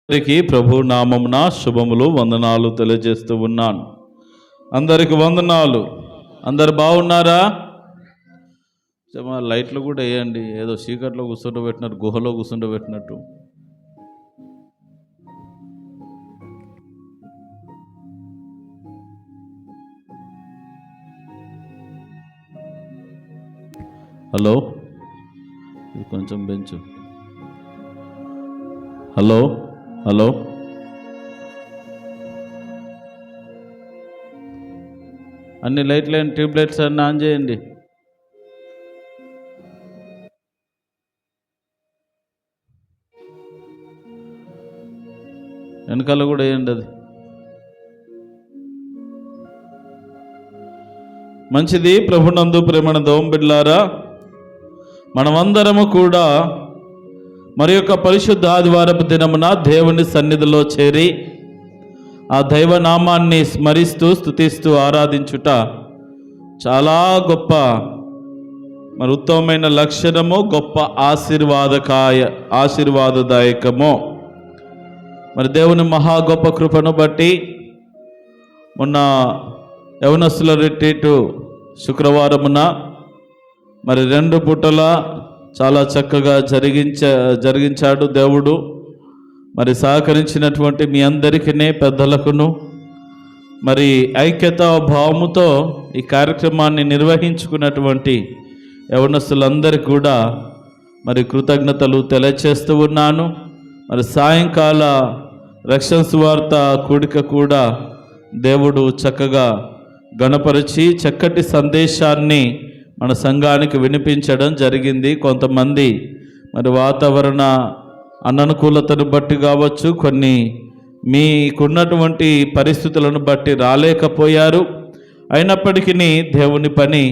అందరికీ ప్రభు నామమున శుభములు వందనాలు తెలియజేస్తూ ఉన్నాను. అందరికి వందనాలు. అందరు బాగున్నారా? లైట్లు కూడా వేయండి. ఏదో చీకట్లో కూర్చుండబెట్టినట్టు, గుహలో కూర్చుండబెట్టినట్టు. హలో, ఇది కొంచెం పెంచు. హలో హలో, అన్ని లైట్లు ట్యూబ్ లైట్స్ అన్నీ ఆన్ చేయండి. వెనకాల కూడా వేయండి. అది మంచిది. ప్రభునందు ప్రేమణ దోమ బిడ్డలారా, మనమందరము కూడా మరి యొక్క పరిశుద్ధ ఆదివారపు దినమున దేవుని సన్నిధిలో చేరి ఆ దైవనామాన్ని స్మరిస్తూ స్తుతిస్తూ ఆరాధించుట చాలా గొప్ప మరి ఉత్తమమైన లక్షణము, గొప్ప ఆశీర్వాదదాయకము. మరి దేవుని మహా గొప్ప కృపను బట్టి మొన్న యవనస్తుల రిట్రీటు శుక్రవారమున మరి 2 పూటల చాలా చక్కగా జరిగించాడు దేవుడు. మరి సహకరించినటువంటి మీ అందరికీ, పెద్దలకును మరి ఐక్యత భావముతో ఈ కార్యక్రమాన్ని నిర్వహించుకున్నటువంటి యవనస్తులందరికీ కూడా మరి కృతజ్ఞతలు తెలియచేస్తూ ఉన్నాను. మరి సాయంకాల రక్షణ సువార్త కూడిక కూడా దేవుడు చక్కగా గణపరిచి చక్కటి సందేశాన్ని మన సంఘానికి వినిపించడం జరిగింది. కొంతమంది మరి వాతావరణ అననుకూలతను బట్టి కావచ్చు, కొన్ని మీకున్నటువంటి పరిస్థితులను బట్టి రాలేకపోయారు. అయినప్పటికీ దేవుని పని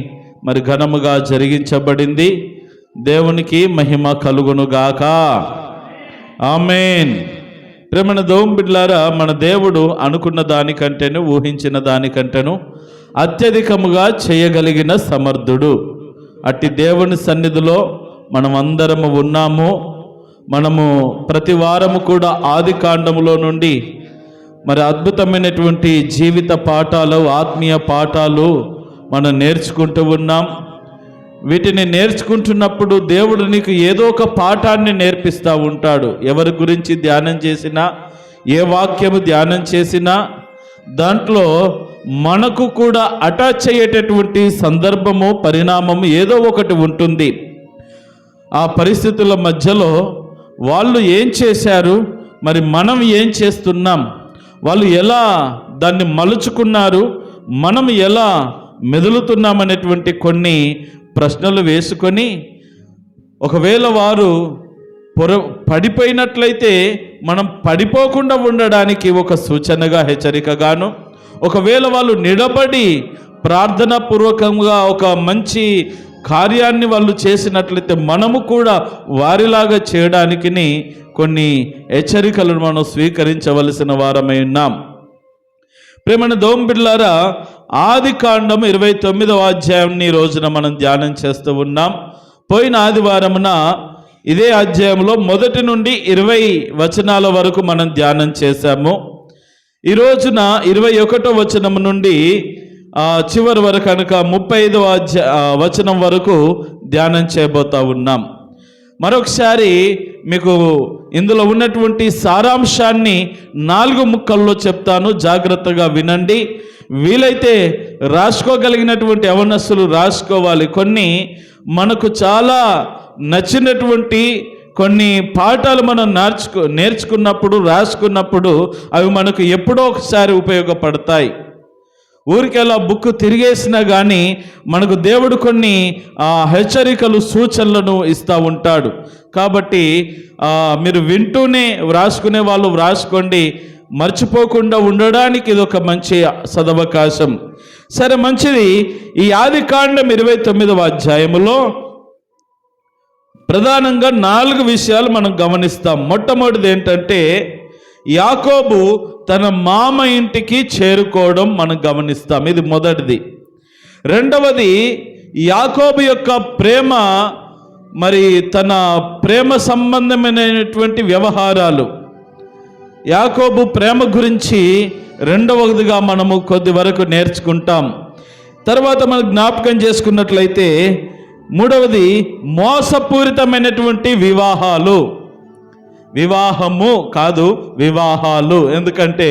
మరి ఘనముగా జరిగించబడింది. దేవునికి మహిమ కలుగునుగాక. ఆమేన్. ప్రేమన దోమ బిడ్డలారా, మన దేవుడు అనుకున్న దానికంటేను, ఊహించిన దానికంటేను అత్యధికముగా చేయగలిగిన సమర్థుడు. అట్టి దేవుని సన్నిధిలో మనమందరము ఉన్నాము. మనము ప్రతి వారము కూడా ఆదికాండములో నుండి మరి అద్భుతమైనటువంటి జీవిత పాఠాలు, ఆత్మీయ పాఠాలు మనం నేర్చుకుంటూ ఉన్నాం. వీటిని నేర్చుకుంటున్నప్పుడు దేవుడు నీకు ఏదో ఒక పాఠాన్ని నేర్పిస్తూ ఉంటాడు. ఎవరి గురించి ధ్యానం చేసినా, ఏ వాక్యము ధ్యానం చేసినా దాంట్లో మనకు కూడా అటాచ్ అయ్యేటటువంటి సందర్భము, పరిణామము ఏదో ఒకటి ఉంటుంది. ఆ పరిస్థితుల మధ్యలో వాళ్ళు ఏం చేశారు, మరి మనం ఏం చేస్తున్నాం, వాళ్ళు ఎలా దాన్ని మలుచుకున్నారు, మనం ఎలా మెదులుతున్నామనేటువంటి కొన్ని ప్రశ్నలు వేసుకొని, ఒకవేళ వారు పడిపోయినట్లయితే మనం పడిపోకుండా ఉండడానికి ఒక సూచనగా, హెచ్చరికగాను, ఒకవేళ వాళ్ళు నిలబడి ప్రార్థనాపూర్వకంగా ఒక మంచి కార్యాన్ని వాళ్ళు చేసినట్లయితే మనము కూడా వారిలాగా చేయడానికి కొన్ని హెచ్చరికలను మనం స్వీకరించవలసిన వారమై ఉన్నాం. ప్రేమణ దోమ బిడ్డలారా, ఆదికాండం 29వ అధ్యాయాన్ని రోజున మనం ధ్యానం చేస్తూ ఉన్నాం. పోయిన ఆదివారమున ఇదే అధ్యాయంలో 1 నుండి 20 వచనాల వరకు మనం ధ్యానం చేశాము. ఈ రోజున 21వ వచనం నుండి చివరి వరకు కనుక 35వ వచనం వరకు ధ్యానం చేయబోతా ఉన్నాం. మరొకసారి మీకు ఇందులో ఉన్నటువంటి సారాంశాన్ని 4 ముక్కల్లో చెప్తాను, జాగ్రత్తగా వినండి. వీలైతే రాసుకోగలిగినటువంటి యవనస్తులు రాసుకోవాలి. కొన్ని మనకు చాలా నచ్చినటువంటి కొన్ని పాఠాలు మనం నేర్చుకున్నప్పుడు, రాసుకున్నప్పుడు అవి మనకు ఎప్పుడో ఒకసారి ఉపయోగపడతాయి. ఊరికెలా బుక్ తిరిగేసినా కానీ మనకు దేవుడు కొన్ని హెచ్చరికలు, సూచనలను ఇస్తూ ఉంటాడు. కాబట్టి మీరు వింటూనే వ్రాసుకునే వాళ్ళు వ్రాసుకోండి. మర్చిపోకుండా ఉండడానికి ఇది ఒక మంచి సదవకాశం. సరే, మంచిది. ఈ ఆదికాండం 29వ అధ్యాయములో ప్రధానంగా 4 విషయాలు మనం గమనిస్తాం. మొట్టమొదటిది ఏంటంటే, యాకోబు తన మామ ఇంటికి చేరుకోవడం మనం గమనిస్తాం. ఇది మొదటిది. రెండవది, యాకోబు యొక్క ప్రేమ, మరి తన ప్రేమ సంబంధమైనటువంటి వ్యవహారాలు. యాకోబు ప్రేమ గురించి రెండవదిగా మనము కొద్ది వరకు నేర్చుకుంటాం. తర్వాత మనం జ్ఞాపకం చేసుకున్నట్లయితే మూడవది మోసపూరితమైనటువంటి వివాహము కాదు, వివాహాలు. ఎందుకంటే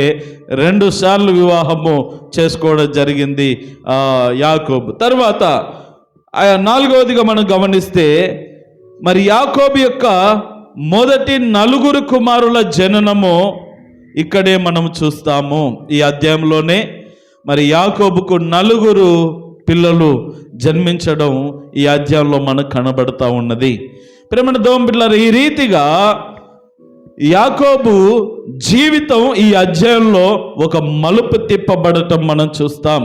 2 సార్లు వివాహము చేసుకోవడం జరిగింది యాకోబు. తర్వాత 4వదిగా మనం గమనిస్తే మరి యాకోబు యొక్క మొదటి 4 కుమారుల జననము ఇక్కడే మనం చూస్తాము. ఈ అధ్యాయంలోనే మరి యాకోబుకు 4 పిల్లలు జన్మించడం ఈ అధ్యాయంలో మనకు కనబడతా ఉన్నది. ప్రేమ దేవుని బిడ్డలారా, ఈ రీతిగా యాకోబు జీవితం ఈ అధ్యాయంలో ఒక మలుపు తిప్పబడటం మనం చూస్తాం.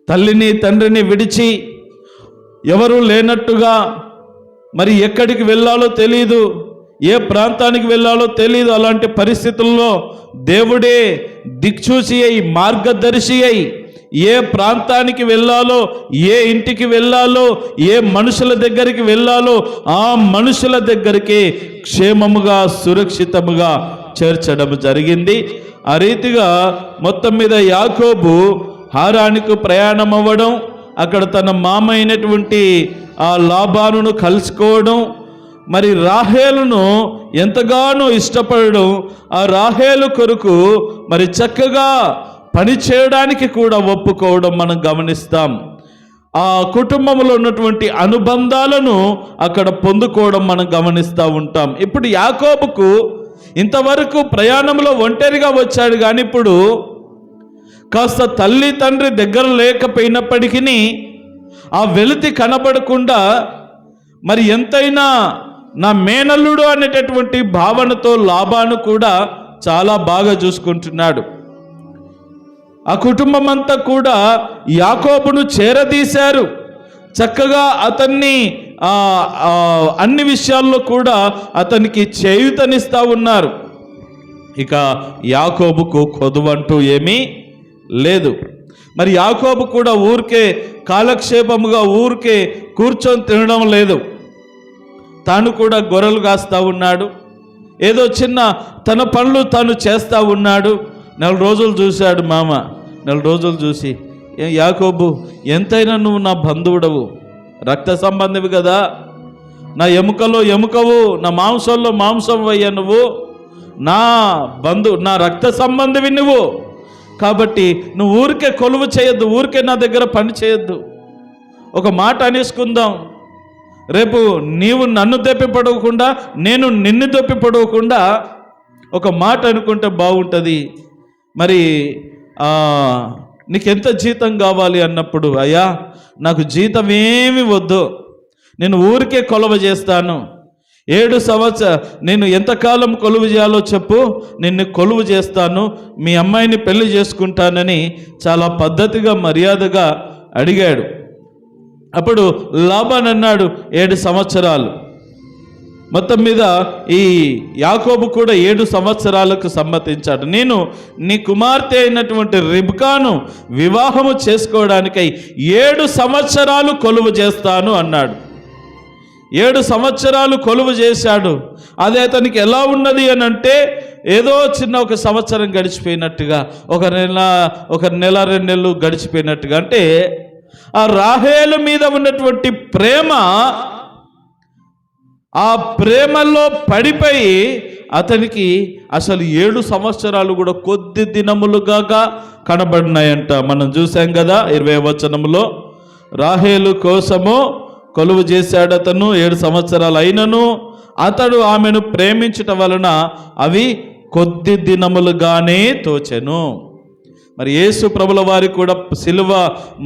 తల్లిని తండ్రిని విడిచి ఎవరూ లేనట్టుగా, మరి ఎక్కడికి వెళ్ళాలో తెలియదు, ఏ ప్రాంతానికి వెళ్ళాలో తెలియదు. అలాంటి పరిస్థితుల్లో దేవుడే దిక్చూసి అయి, మార్గదర్శి అయి, ఏ ప్రాంతానికి వెళ్ళాలో, ఏ ఇంటికి వెళ్ళాలో, ఏ మనుషుల దగ్గరికి వెళ్ళాలో ఆ మనుషుల దగ్గరికి క్షేమముగా సురక్షితముగా చేర్చడం జరిగింది. ఆ రీతిగా మొత్తం మీద యాకోబు హారానికి ప్రయాణం అవ్వడం, అక్కడ తన మామ అయినటువంటి ఆ లాబానును కలుసుకోవడం, మరి రాహేలును ఎంతగానో ఇష్టపడడం, ఆ రాహేలు కొరకు మరి చక్కగా పని చేయడానికి కూడా ఒప్పుకోవడం మనం గమనిస్తాం. ఆ కుటుంబంలో ఉన్నటువంటి అనుబంధాలను అక్కడ పొందుకోవడం మనం గమనిస్తూ ఉంటాం. ఇప్పుడు యాకోబుకు ఇంతవరకు ప్రయాణంలో ఒంటరిగా వచ్చాడు, కానీ ఇప్పుడు కాస్త తల్లి తండ్రి దగ్గర లేకపోయినప్పటికీ ఆ వెలితి కనబడకుండా మరి ఎంతైనా నా మేనల్లుడు అనేటటువంటి భావనతో లాబాను కూడా చాలా బాగా చూసుకుంటున్నాడు. ఆ కుటుంబం అంతా కూడా యాకోబును చేరదీశారు. చక్కగా అతన్ని అన్ని విషయాల్లో కూడా అతనికి చేయూతనిస్తూ ఉన్నారు. ఇక యాకోబుకు కొదువంటూ ఏమీ లేదు. మరి యాకోబు కూడా ఊరికే కాలక్షేపముగా ఊరికే కూర్చొని తినడం లేదు. తాను కూడా గొర్రెలు కాస్తూ ఉన్నాడు. ఏదో చిన్న తన పనులు తాను చేస్తూ ఉన్నాడు. 4 రోజులు చూశాడు మామ. 4 రోజులు చూసి, యాకోబు ఎంతైనా నువ్వు నా బంధువుడవు, రక్త సంబంధివి కదా, నా ఎముకలో ఎముకవు, నా మాంసంలో మాంసం అయ్యా, నువ్వు నా నా రక్త సంబంధివి నువ్వు. కాబట్టి నువ్వు ఊరికే కొలువు చేయొద్దు, ఊరికే నా దగ్గర పని చేయొద్దు. ఒక మాట అనేసుకుందాం, రేపు నీవు నన్ను దెప్పిపడవకుండా నేను నిన్ను దెప్పిపడవకుండా ఒక మాట అనుకుంటే బాగుంటుంది. మరి నీకెంత జీతం కావాలి అన్నప్పుడు, అయ్యా నాకు జీతం ఏమి వద్దు, నేను ఊరికే కొలువ చేస్తాను, 7 సంవత్సరాలు నేను ఎంతకాలం కొలువు చేయాలో చెప్పు, నిన్ను కొలువు చేస్తాను, మీ అమ్మాయిని పెళ్లి చేసుకుంటానని చాలా పద్ధతిగా మర్యాదగా అడిగాడు. అప్పుడు లాబాన్ అన్నాడు 7 సంవత్సరాలు. మొత్తం మీద ఈ యాకోబు కూడా 7 సంవత్సరాలకు సమ్మతించాడు. నేను నీ కుమార్తె అయినటువంటి రిబ్కాను వివాహము చేసుకోవడానికై 7 సంవత్సరాలు కొలువు చేస్తాను అన్నాడు. 7 సంవత్సరాలు కొలువు చేశాడు. అది అతనికి ఎలా ఉన్నది అని అంటే, ఏదో చిన్న 1 సంవత్సరం గడిచిపోయినట్టుగా, ఒక నెల 2 నెలలు గడిచిపోయినట్టుగా. అంటే ఆ రాహేలు మీద ఉన్నటువంటి ప్రేమ, ఆ ప్రేమలో పడిపోయి అతనికి అసలు 7 సంవత్సరాలు కూడా కొద్ది దినములుగా కనబడినాయంట. మనం చూసాం కదా 20వ వచనంలో, రాహేలు కోసము కొలువు చేశాడు అతను. 7 సంవత్సరాలు అయినను అతడు ఆమెను ప్రేమించటం వలన అవి కొద్ది దినములుగానే తోచెను. మరి యేసు ప్రభుల వారి కూడా సిలువ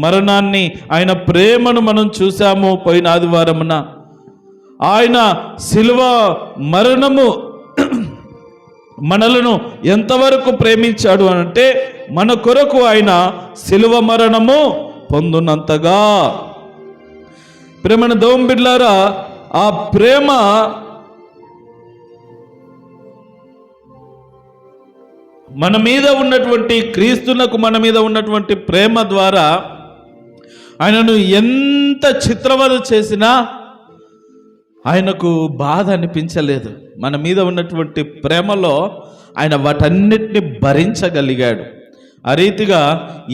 మరణాన్ని, ఆయన ప్రేమను మనం చూసాము పోయిన ఆదివారమున. ఆయన సిలువ మరణము మనలను ఎంతవరకు ప్రేమించాడు అనంటే, మన కొరకు ఆయన సిలువ మరణము పొందునంతగా. ప్రేమను దేవుని బిడ్డలారా, ఆ ప్రేమ మన మీద ఉన్నటువంటి, క్రీస్తునకు మన మీద ఉన్నటువంటి ప్రేమ ద్వారా ఆయనను ఎంత చిత్రవద చేసినా, ఆయనకు బాధ అనిపించలేదు. మన మీద ఉన్నటువంటి ప్రేమలో ఆయన వాటన్నిటిని భరించగలిగాడు. ఆ రీతిగా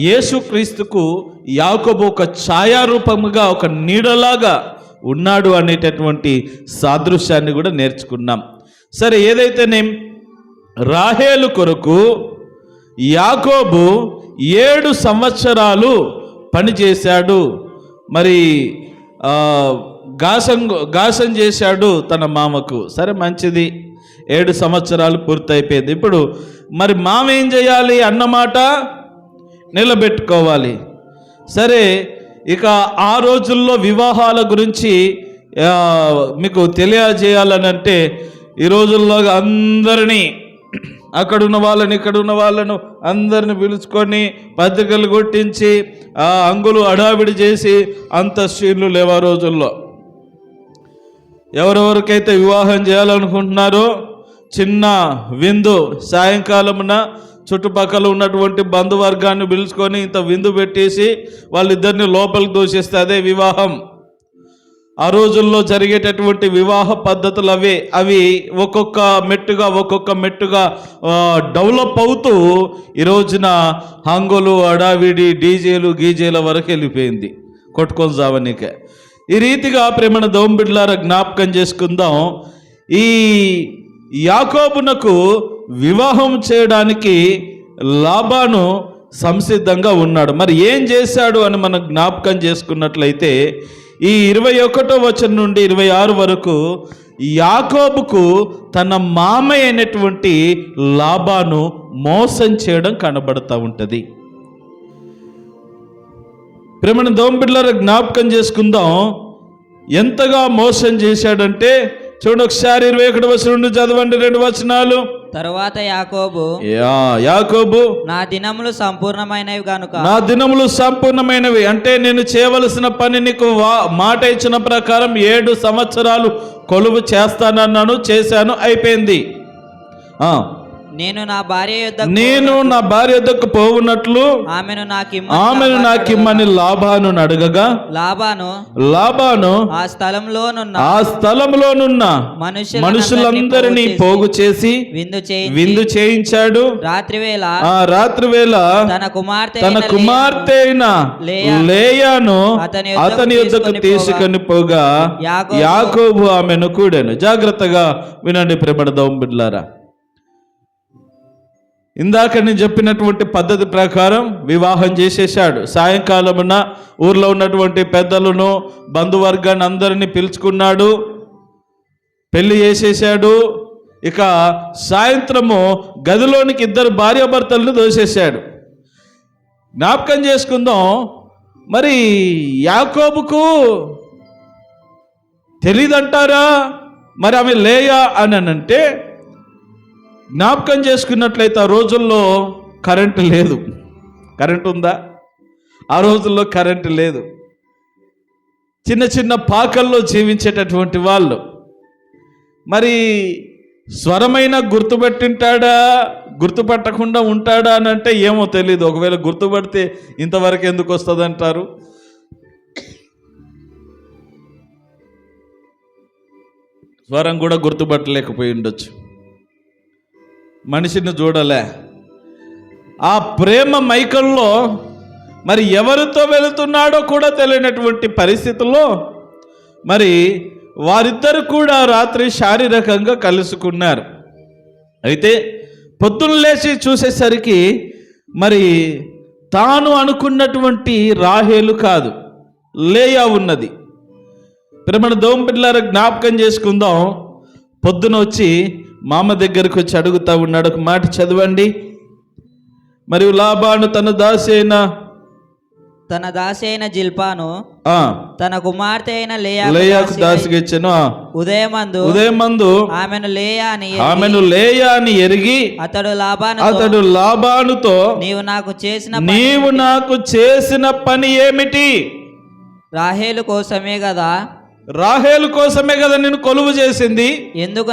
యేసుక్రీస్తుకు యాకోబు ఒక ఛాయారూపముగా, ఒక నీడలాగా ఉన్నాడు అనేటటువంటి సాదృశ్యాన్ని కూడా నేర్చుకున్నాం. సరే, ఏదైతేనే రాహేలు కొరకు యాకోబు 7 సంవత్సరాలు పనిచేశాడు. మరి గాసం చేశాడు తన మామకు. సరే, మంచిది, 7 సంవత్సరాలు పూర్తయిపోయింది. ఇప్పుడు మరి మామ ఏం చేయాలి అన్నమాట నిలబెట్టుకోవాలి. సరే, ఇక ఆ రోజుల్లో వివాహాల గురించి మీకు తెలియజేయాలని అంటే, ఈ రోజుల్లో అందరినీ, అక్కడున్న వాళ్ళని ఇక్కడున్న వాళ్ళను అందరిని పిలుచుకొని పత్రికలు కొట్టించి అంగులు అడావిడి చేసి అంత సీన్లు లేవు ఆ రోజుల్లో. ఎవరెవరికైతే వివాహం చేయాలనుకుంటున్నారో చిన్న విందు, సాయంకాలమున చుట్టుపక్కల ఉన్నటువంటి బంధువర్గాన్ని పిలుచుకొని ఇంత విందు పెట్టేసి వాళ్ళిద్దరిని లోపలికి దూషిస్తే అదే వివాహం. ఆ రోజుల్లో జరిగేటటువంటి వివాహ పద్ధతులు అవి ఒక్కొక్క మెట్టుగా డెవలప్ అవుతూ ఈ రోజున హంగులు, అడావిడి, గీజేల వరకు వెళ్ళిపోయింది, కొట్టుకొని జావనికే. ఈ రీతిగా ప్రేమన దోంబిడ్లారా జ్ఞాపకం చేసుకుందాం. ఈ యాకోబునకు వివాహం చేయడానికి లాబాను సంసిద్ధంగా ఉన్నాడు. మరి ఏం చేశాడు అని మనం జ్ఞాపకం చేసుకున్నట్లయితే, ఈ 21వ వచనం నుండి 26 వరకు యాకోబుకు తన మామయ్య అయినటువంటి లాబాను మోసం చేయడం కనబడుతూ ఉంటుంది. ప్రేమణ దోంబిడ్లారా జ్ఞాపకం చేసుకుందాం, ఎంతగా మోసం చేశాడంటే చూడండి ఒకసారి 21వ వచనం నుండి చదవండి, 2 వచనాలు. తరువాత యాకోబు నా దినములు సంపూర్ణమైనవి కనుక, నా దినములు సంపూర్ణమైనవి అంటే నేను చేయవలసిన పని నీకు మాట ఇచ్చిన ప్రకారం 7 సంవత్సరాలు కొలువు చేస్తానన్నాను, చేశాను, అయిపోయింది. నేను నా భార్య యొద్దకు పోవునట్లు ఆమెను నాకిమ్మని లాబాను అడగగా, లాబాను ఆ స్థలంలోనున్న మనుషులందరినీ పోగు చేసి విందు చేయించాడు. రాత్రివేళ తన కుమార్తె అయిన లేయాను అతని యొద్దకు తీసుకొని పోగా యాకోబు ఆమెను కూడాను. జాగ్రత్తగా వినండి ప్రేమడ దోంబిడ్లారా. ఇందాక నేను చెప్పినటువంటి పద్ధతి ప్రకారం వివాహం చేసేసాడు. సాయంకాలమున ఊర్లో ఉన్నటువంటి పెద్దలను, బంధువర్గాన్ని అందరినీ పిలుచుకున్నాడు, పెళ్లి చేసేసాడు. ఇక సాయంత్రము గదిలోనికి 2 భార్యాభర్తలను దోసేశాడు. జ్ఞాపకం చేసుకుందాం, మరి యాకోబుకు తెలీదంటారా మరి ఆమె లేయా అని అంటే, జ్ఞాపకం చేసుకున్నట్లయితే ఆ రోజుల్లో కరెంటు లేదు. కరెంటు ఉందా? ఆ రోజుల్లో కరెంటు లేదు. చిన్న పాకల్లో జీవించేటటువంటి వాళ్ళు. మరి స్వరమైన గుర్తుపెట్టింటాడా, గుర్తుపట్టకుండా ఉంటాడా అని అంటే ఏమో తెలీదు. ఒకవేళ గుర్తుపడితే ఇంతవరకు ఎందుకు వస్తుంది అంటారు. స్వరం కూడా గుర్తుపట్టలేకపోయి ఉండొచ్చు. మనిషిని చూడలే. ఆ ప్రేమ మైకంలో మరి ఎవరితో వెళుతున్నాడో కూడా తెలియనటువంటి పరిస్థితుల్లో మరి వారిద్దరు కూడా రాత్రి శారీరకంగా కలుసుకున్నారు. అయితే పొద్దున్న లేచి చూసేసరికి మరి తాను అనుకున్నటువంటి రాహేలు కాదు, లేయా ఉన్నది. ప్రేమణ దోంబిడ్లారా జ్ఞాపకం చేసుకుందాం. పొద్దున వచ్చి మామ దగ్గరకు వచ్చి అడుగుతా ఉన్నాడు. ఒక మాట చదవండి. మరియు లాబాను తన దాసి అయిన జిల్పాను తన కుమార్తె అయిన లేయాకు దాసిగా ఇచ్చెను. ఉదయమందు ఆమెను లేయా అని ఎరిగి అతడు లాబానుతో నీవు నాకు చేసిన పని ఏమిటి? రాహేలు కోసమే కదా నేను కొలువు చేసింది. ఎందుకు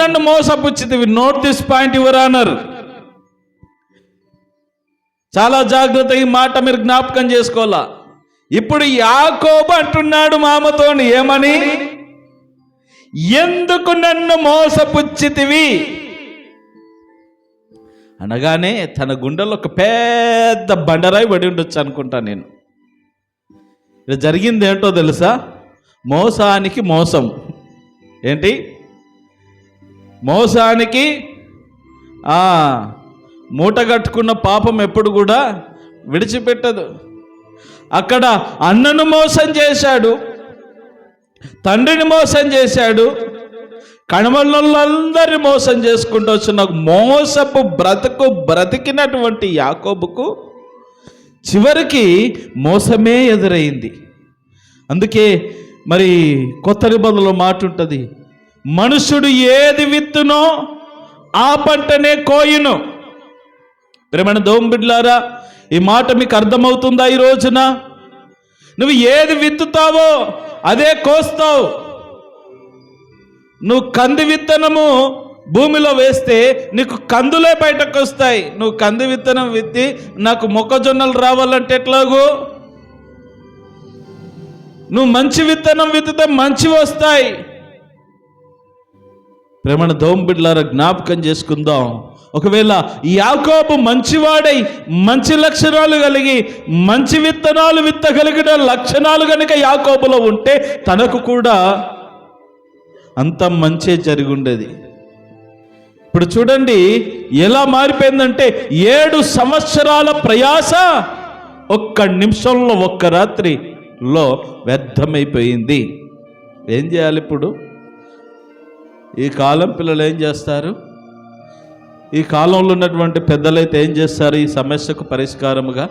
నన్ను మోసపుచ్చితివి? Note this point your honour. చాలా జాగ్రత్త, ఈ మాట మీరు జ్ఞాపకం చేసుకోవాలా. ఇప్పుడు యాకోబు అంటున్నాడు మామతోని ఏమని? ఎందుకు నన్ను మోసపుచ్చితివి అనగానే తన గుండెలో ఒక పెద్ద బండరాయి పడి ఉండొచ్చు అనుకుంటా నేను. ఇలా జరిగింది ఏంటో తెలుసా? మోసానికి మోసం. ఏంటి? మోసానికి మూట కట్టుకున్న పాపం ఎప్పుడు కూడా విడిచిపెట్టదు. అక్కడ అన్నను మోసం చేశాడు, తండ్రిని మోసం చేశాడు, కణమలందరినీ మోసం చేసుకుంటూ వచ్చిన మోసపు బ్రతికినటువంటి యాకోబుకు చివరికి మోసమే ఎదురైంది. అందుకే మరి కొత్త నిబంధనలో మాట ఉంటుంది, మనుషుడు ఏది విత్తునో ఆ పంటనే కోయును. ప్రేమైన దేవుని బిడ్డలారా, ఈ మాట మీకు అర్థమవుతుందా? ఈ రోజున నువ్వు ఏది విత్తుతావో అదే కోస్తావు. నువ్వు కంది విత్తనము భూమిలో వేస్తే నీకు కందులే బయటకు వస్తాయి. నువ్వు కంది విత్తనం విత్తి నాకు మొక్కజొన్నలు రావాలంటే ఎట్లాగూ? నువ్వు మంచి విత్తనం విత్తితే మంచి వస్తాయి. ప్రేమణ దోమ బిడ్డలారా, జ్ఞాపకం చేసుకుందాం. ఒకవేళ యాకోబు మంచివాడై మంచి లక్షణాలు కలిగి మంచి విత్తనాలు విత్తగలిగిన లక్షణాలు కనుక యాకోబులో ఉంటే తనకు కూడా అంత మంచే జరిగి ఉండేది. ఇప్పుడు చూడండి ఎలా మారిపోయిందంటే 7 సంవత్సరాల ప్రయాస ఒక్క నిమిషంలో, ఒక్క రాత్రిలో వ్యర్థమైపోయింది. ఏం చేయాలి ఇప్పుడు? ఈ కాలం పిల్లలు ఏం చేస్తారు? ఈ కాలంలో ఉన్నటువంటి పెద్దలైతే ఏం చేస్తారు? ఈ సమస్యకు పరిష్కారముగా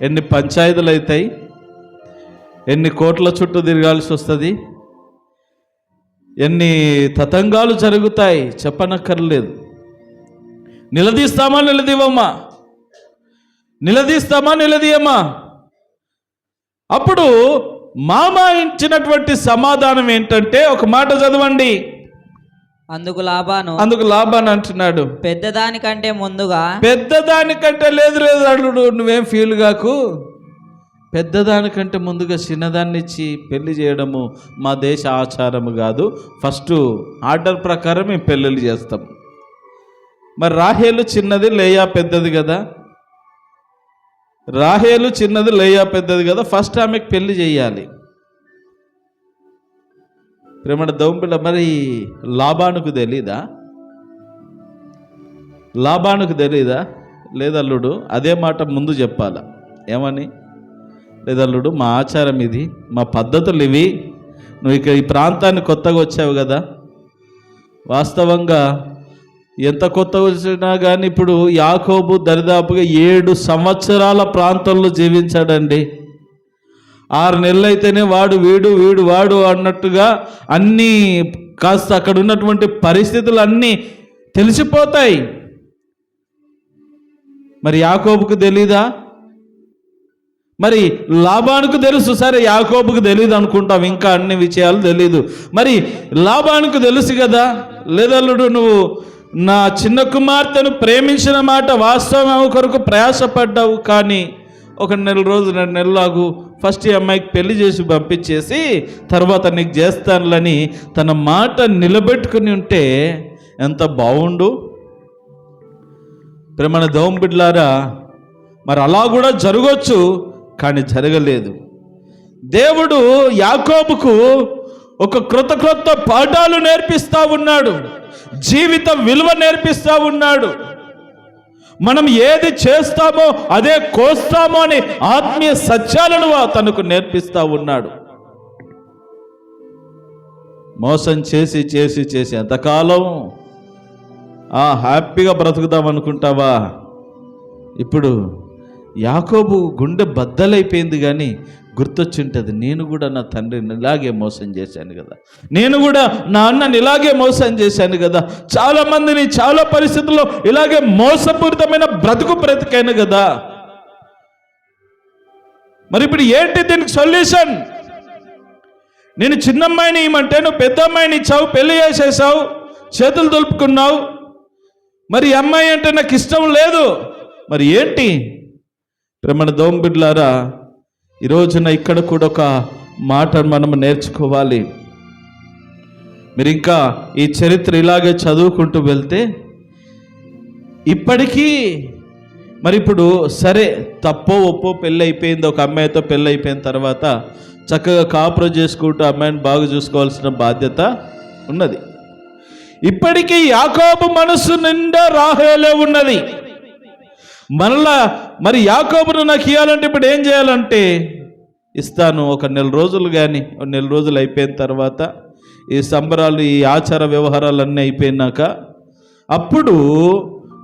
ఎన్ని పంచాయతీలు అవుతాయి, ఎన్ని కోట్ల చుట్టూ తిరగాల్సి వస్తుంది, ఎన్ని తతంగాలు జరుగుతాయి చెప్పనక్కర్లేదు. నిలదీస్తామా నిలదీవమ్మా, నిలదీస్తామా నిలదీయమ్మా. అప్పుడు మామ ఇచ్చినటువంటి సమాధానం ఏంటంటే, ఒక మాట చదవండి. అందుకు లాబాను అంటున్నాడు, పెద్దదానికంటే లేదు అల్లుడు, నువ్వేం ఫీల్ కాకు. పెద్దదానికంటే ముందుగా చిన్నదాన్ని ఇచ్చి పెళ్లి చేయడము మా దేశ ఆచారము కాదు. ఫస్ట్ ఆర్డర్ ప్రకారం మేము పెళ్ళిళ్ళు చేస్తాం. మరి రాహేలు చిన్నది, లేయా పెద్దది కదా. రాహేలు చిన్నది, లేయా పెద్దది కదా. ఫస్ట్ ఆమెకు పెళ్లి చేయాలి. ప్రేమడ దౌంపిల్ల. మరి లాబానుకు తెలీదా? లేదల్లుడు అదే మాట ముందు చెప్పాలా? ఏమని? లేదల్లుడు మా ఆచారం ఇది, మా పద్ధతులు ఇవి. నువ్వు ఇక ఈ ప్రాంతాన్ని కొత్తగా వచ్చావు కదా. వాస్తవంగా ఎంత కొత్తగా వచ్చినా కానీ ఇప్పుడు యాకోబు దరిదాపుగా 7 సంవత్సరాల ప్రాంతంలో జీవించాడండి. 6 నెలలు అయితేనే వాడు అన్నట్టుగా అన్నీ కాస్త అక్కడ ఉన్నటువంటి పరిస్థితులు అన్నీ తెలిసిపోతాయి. మరి యాకోబుకు తెలీదా? మరి లాబానుకు తెలుసు. సరే, యాకోబుకు తెలియదు అనుకుంటాం, ఇంకా అన్ని విషయాలు తెలీదు. మరి లాబానుకు తెలుసు కదా. లేదల్లుడు, నువ్వు నా చిన్న కుమార్తెను ప్రేమించిన మాట వాస్తవం కొరకు ప్రయాసపడ్డావు, కానీ 1 నెల రోజు 2 నెలలాగు, ఫస్ట్ ఈ అమ్మాయికి పెళ్లి చేసి పంపించేసి తర్వాత నీకు చేస్తానులని తన మాట నిలబెట్టుకుని ఉంటే ఎంత బాగుండు. ప్రేమన దౌం బిడ్లారా, మరి అలా కూడా జరగవచ్చు, కానీ జరగలేదు. దేవుడు యాకోబుకు ఒక క్రొత్త పాఠాలు నేర్పిస్తూ ఉన్నాడు, జీవిత విలువ నేర్పిస్తూ ఉన్నాడు. మనం ఏది చేస్తామో అదే కోస్తామో అని ఆత్మీయ సత్యాలను తనకు నేర్పిస్తూ ఉన్నాడు. మోసం చేసి ఎంతకాలం హ్యాపీగా బ్రతుకుదాం అనుకుంటావా? ఇప్పుడు యాకోబు గుండె బద్దలైపోయింది, కానీ గుర్తొచ్చింటుంది, నేను కూడా నా తండ్రిని ఇలాగే మోసం చేశాను కదా, నేను కూడా నా అన్నని ఇలాగే మోసం చేశాను కదా, చాలామందిని చాలా పరిస్థితుల్లో ఇలాగే మోసపూరితమైన బ్రతికాను కదా. మరి ఇప్పుడు ఏంటి దీనికి సొల్యూషన్? నేను చిన్నమ్మాయిని ఇవ్వమంటే నువ్వు పెద్ద అమ్మాయిని ఇచ్చావు, పెళ్లి చేసేసావు, చేతులు దులుపుకున్నావు. మరి అమ్మాయి అంటే నాకు ఇష్టం లేదు. మరి ఏంటి? ప్రేమణ దోంబిడ్లారా, ఈ రోజున ఇక్కడ కూడా ఒక మాట మనం నేర్చుకోవాలి. మీరు ఇంకా ఈ చరిత్ర ఇలాగే చదువుకుంటూ వెళ్తే ఇప్పటికీ మరి ఇప్పుడు సరే తప్పో ఒప్పో పెళ్ళి అయిపోయింది, ఒక అమ్మాయితో పెళ్ళి అయిపోయిన తర్వాత చక్కగా కాపురం చేసుకుంటూ అమ్మాయిని బాగా చూసుకోవాల్సిన బాధ్యత ఉన్నది. ఇప్పటికీ యాకోబు మనసు నిండా రాహేలే ఉన్నది. మరలా మరి యాకోబును నాకు ఇవ్వాలంటే ఇప్పుడు ఏం చేయాలంటే, ఇస్తాను ఒక నెల రోజులు, కానీ నెల రోజులు అయిపోయిన తర్వాత ఈ సంబరాలు ఈ ఆచార వ్యవహారాలన్నీ అయిపోయినాక అప్పుడు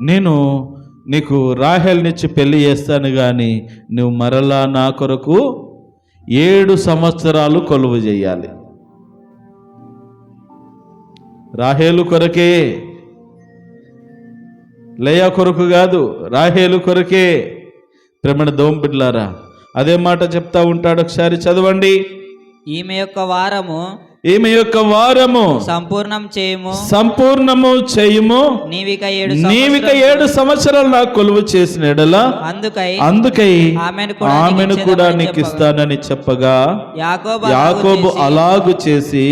నేను నీకు రాహేల్నిచ్చి పెళ్లి చేస్తాను, కానీ నువ్వు మరలా నా కొరకు 7 సంవత్సరాలు కొలువు చేయాలి. రాహేలు కొరకే, లేయా కొరకు కాదు, రాహేలు కొరకే. ప్రేమణ దోంబిడ్లారా, అదే మాట చెప్తా ఉంటాడు. ఒకసారి చదవండి. ఈమె యొక్క వారము సంపూర్ణం సంపూర్ణము చేయుము. నీవిక 7 సంవత్సరాలు నాకు కొలువు చేసిన ఎడల అందుకై ఆమెను కూడా నీకు ఇస్తానని చెప్పగా యాకోబు అలాగు చేసి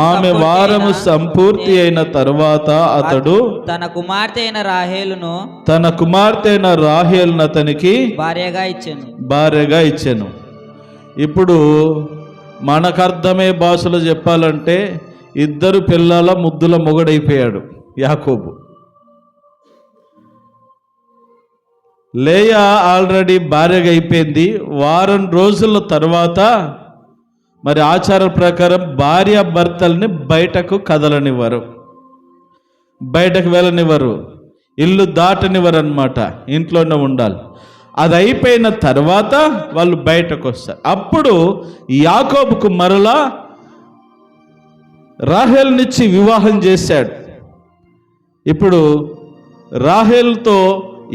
ఆమె వారము సంపూర్తి అయిన తరువాత అతడు తన కుమార్తె అయిన రాహేలును అతనికి భార్యగా ఇచ్చెను. ఇప్పుడు మనకర్థమే భాషలో చెప్పాలంటే ఇద్దరు పిల్లల ముద్దుల మొగుడైపోయాడు యాకోబు. లేయా ఆల్రెడీ భార్యగా అయిపోయింది. వారం రోజుల తర్వాత మరి ఆచార ప్రకారం భార్య భర్తల్ని బయటకు కదలనివ్వరు, బయటకు వెళ్ళనివ్వరు, ఇల్లు దాటనివ్వరు అన్నమాట, ఇంట్లోనే ఉండాలి. అది అయిపోయిన తర్వాత వాళ్ళు బయటకు వస్తారు. అప్పుడు యాకోబుకు మరలా రాహేలునిచ్చి వివాహం చేశాడు. ఇప్పుడు రాహేలుతో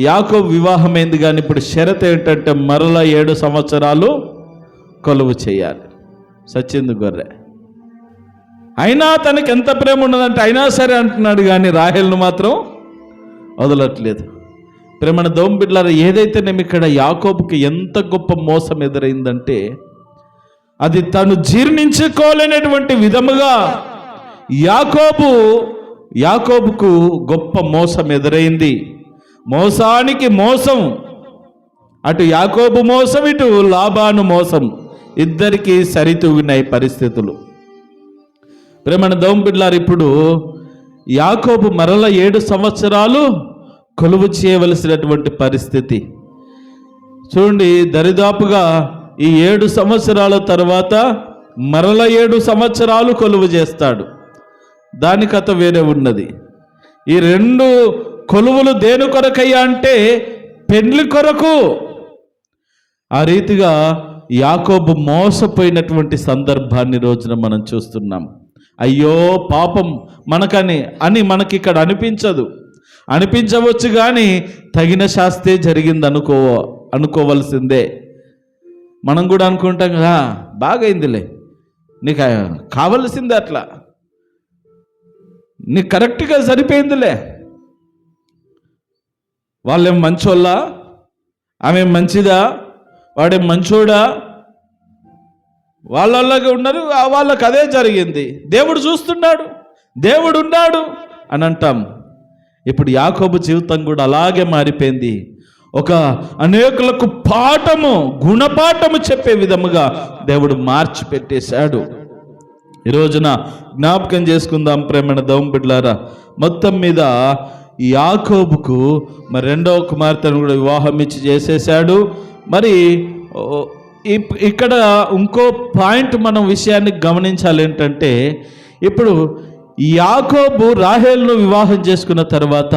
యాకోబు వివాహమైంది, కానీ ఇప్పుడు షరత్ ఏంటంటే మరలా 7 సంవత్సరాలు కొలువు చేయాలి. సచ్చింది గొర్రె. అయినా తనకి ఎంత ప్రేమ ఉన్నదంటే అయినా సరే అంటున్నాడు, కానీ రాహేలును మాత్రం వదలట్లేదు. ప్రేమణ దోంబిడ్లారా, ఏదైతేనేమి ఇక్కడ యాకోబుకి ఎంత గొప్ప మోసం ఎదురైందంటే అది తను జీర్ణించుకోలేనటువంటి విధముగా యాకోబుకు గొప్ప మోసం ఎదురైంది. మోసానికి మోసం, అటు యాకోబు మోసం, ఇటు లాబాను మోసం, ఇద్దరికి సరితూగినాయి పరిస్థితులు. ప్రేమణ దోంబిడ్లారా, ఇప్పుడు యాకోబు మరల 7 సంవత్సరాలు కొలువు చేయవలసినటువంటి పరిస్థితి. చూడండి, దరిదాపుగా ఈ 7 సంవత్సరాల తర్వాత మరల 7 సంవత్సరాలు కొలువు చేస్తాడు. దాని కథ వేరే ఉన్నది. ఈ 2 కొలువులు దేని కొరకయ్యా అంటే పెండ్లి కొరకు. ఆ రీతిగా యాకోబు మోసపోయినటువంటి సందర్భాన్ని రోజున మనం చూస్తున్నాం. అయ్యో పాపం మనకి ఇక్కడ అనిపించవచ్చు, కానీ తగిన శాస్తే జరిగింది అనుకోవలసిందే. మనం కూడా అనుకుంటాం కదా, బాగైందిలే, నీకు కావలసిందే, అట్లా నీకు కరెక్ట్గా సరిపోయిందిలే. వాళ్ళేం మంచోళ్ళా, ఆమె మంచిదా, వాడేం మంచోడా, వాళ్ళలాగా ఉన్నారు, వాళ్ళకి అదే జరిగింది, దేవుడు చూస్తున్నాడు, దేవుడు ఉన్నాడు అని అంటాం. ఇప్పుడు యాకోబు జీవితం కూడా అలాగే మారిపోయింది. ఒక అనేకులకు గుణపాఠము చెప్పే విధముగా దేవుడు మార్చి పెట్టేశాడు. ఈ రోజున జ్ఞాపకం చేసుకుందాం ప్రేమణ దోంబిడ్లారా. మొత్తం మీద యాకోబుకు మరి 2వ కుమార్తెను కూడా వివాహం ఇచ్చి చేసేశాడు. మరి ఇక్కడ ఇంకో పాయింట్ మనం విషయాన్ని గమనించాలి. ఏంటంటే ఇప్పుడు యాకోబు రాహేలును వివాహం చేసుకున్న తర్వాత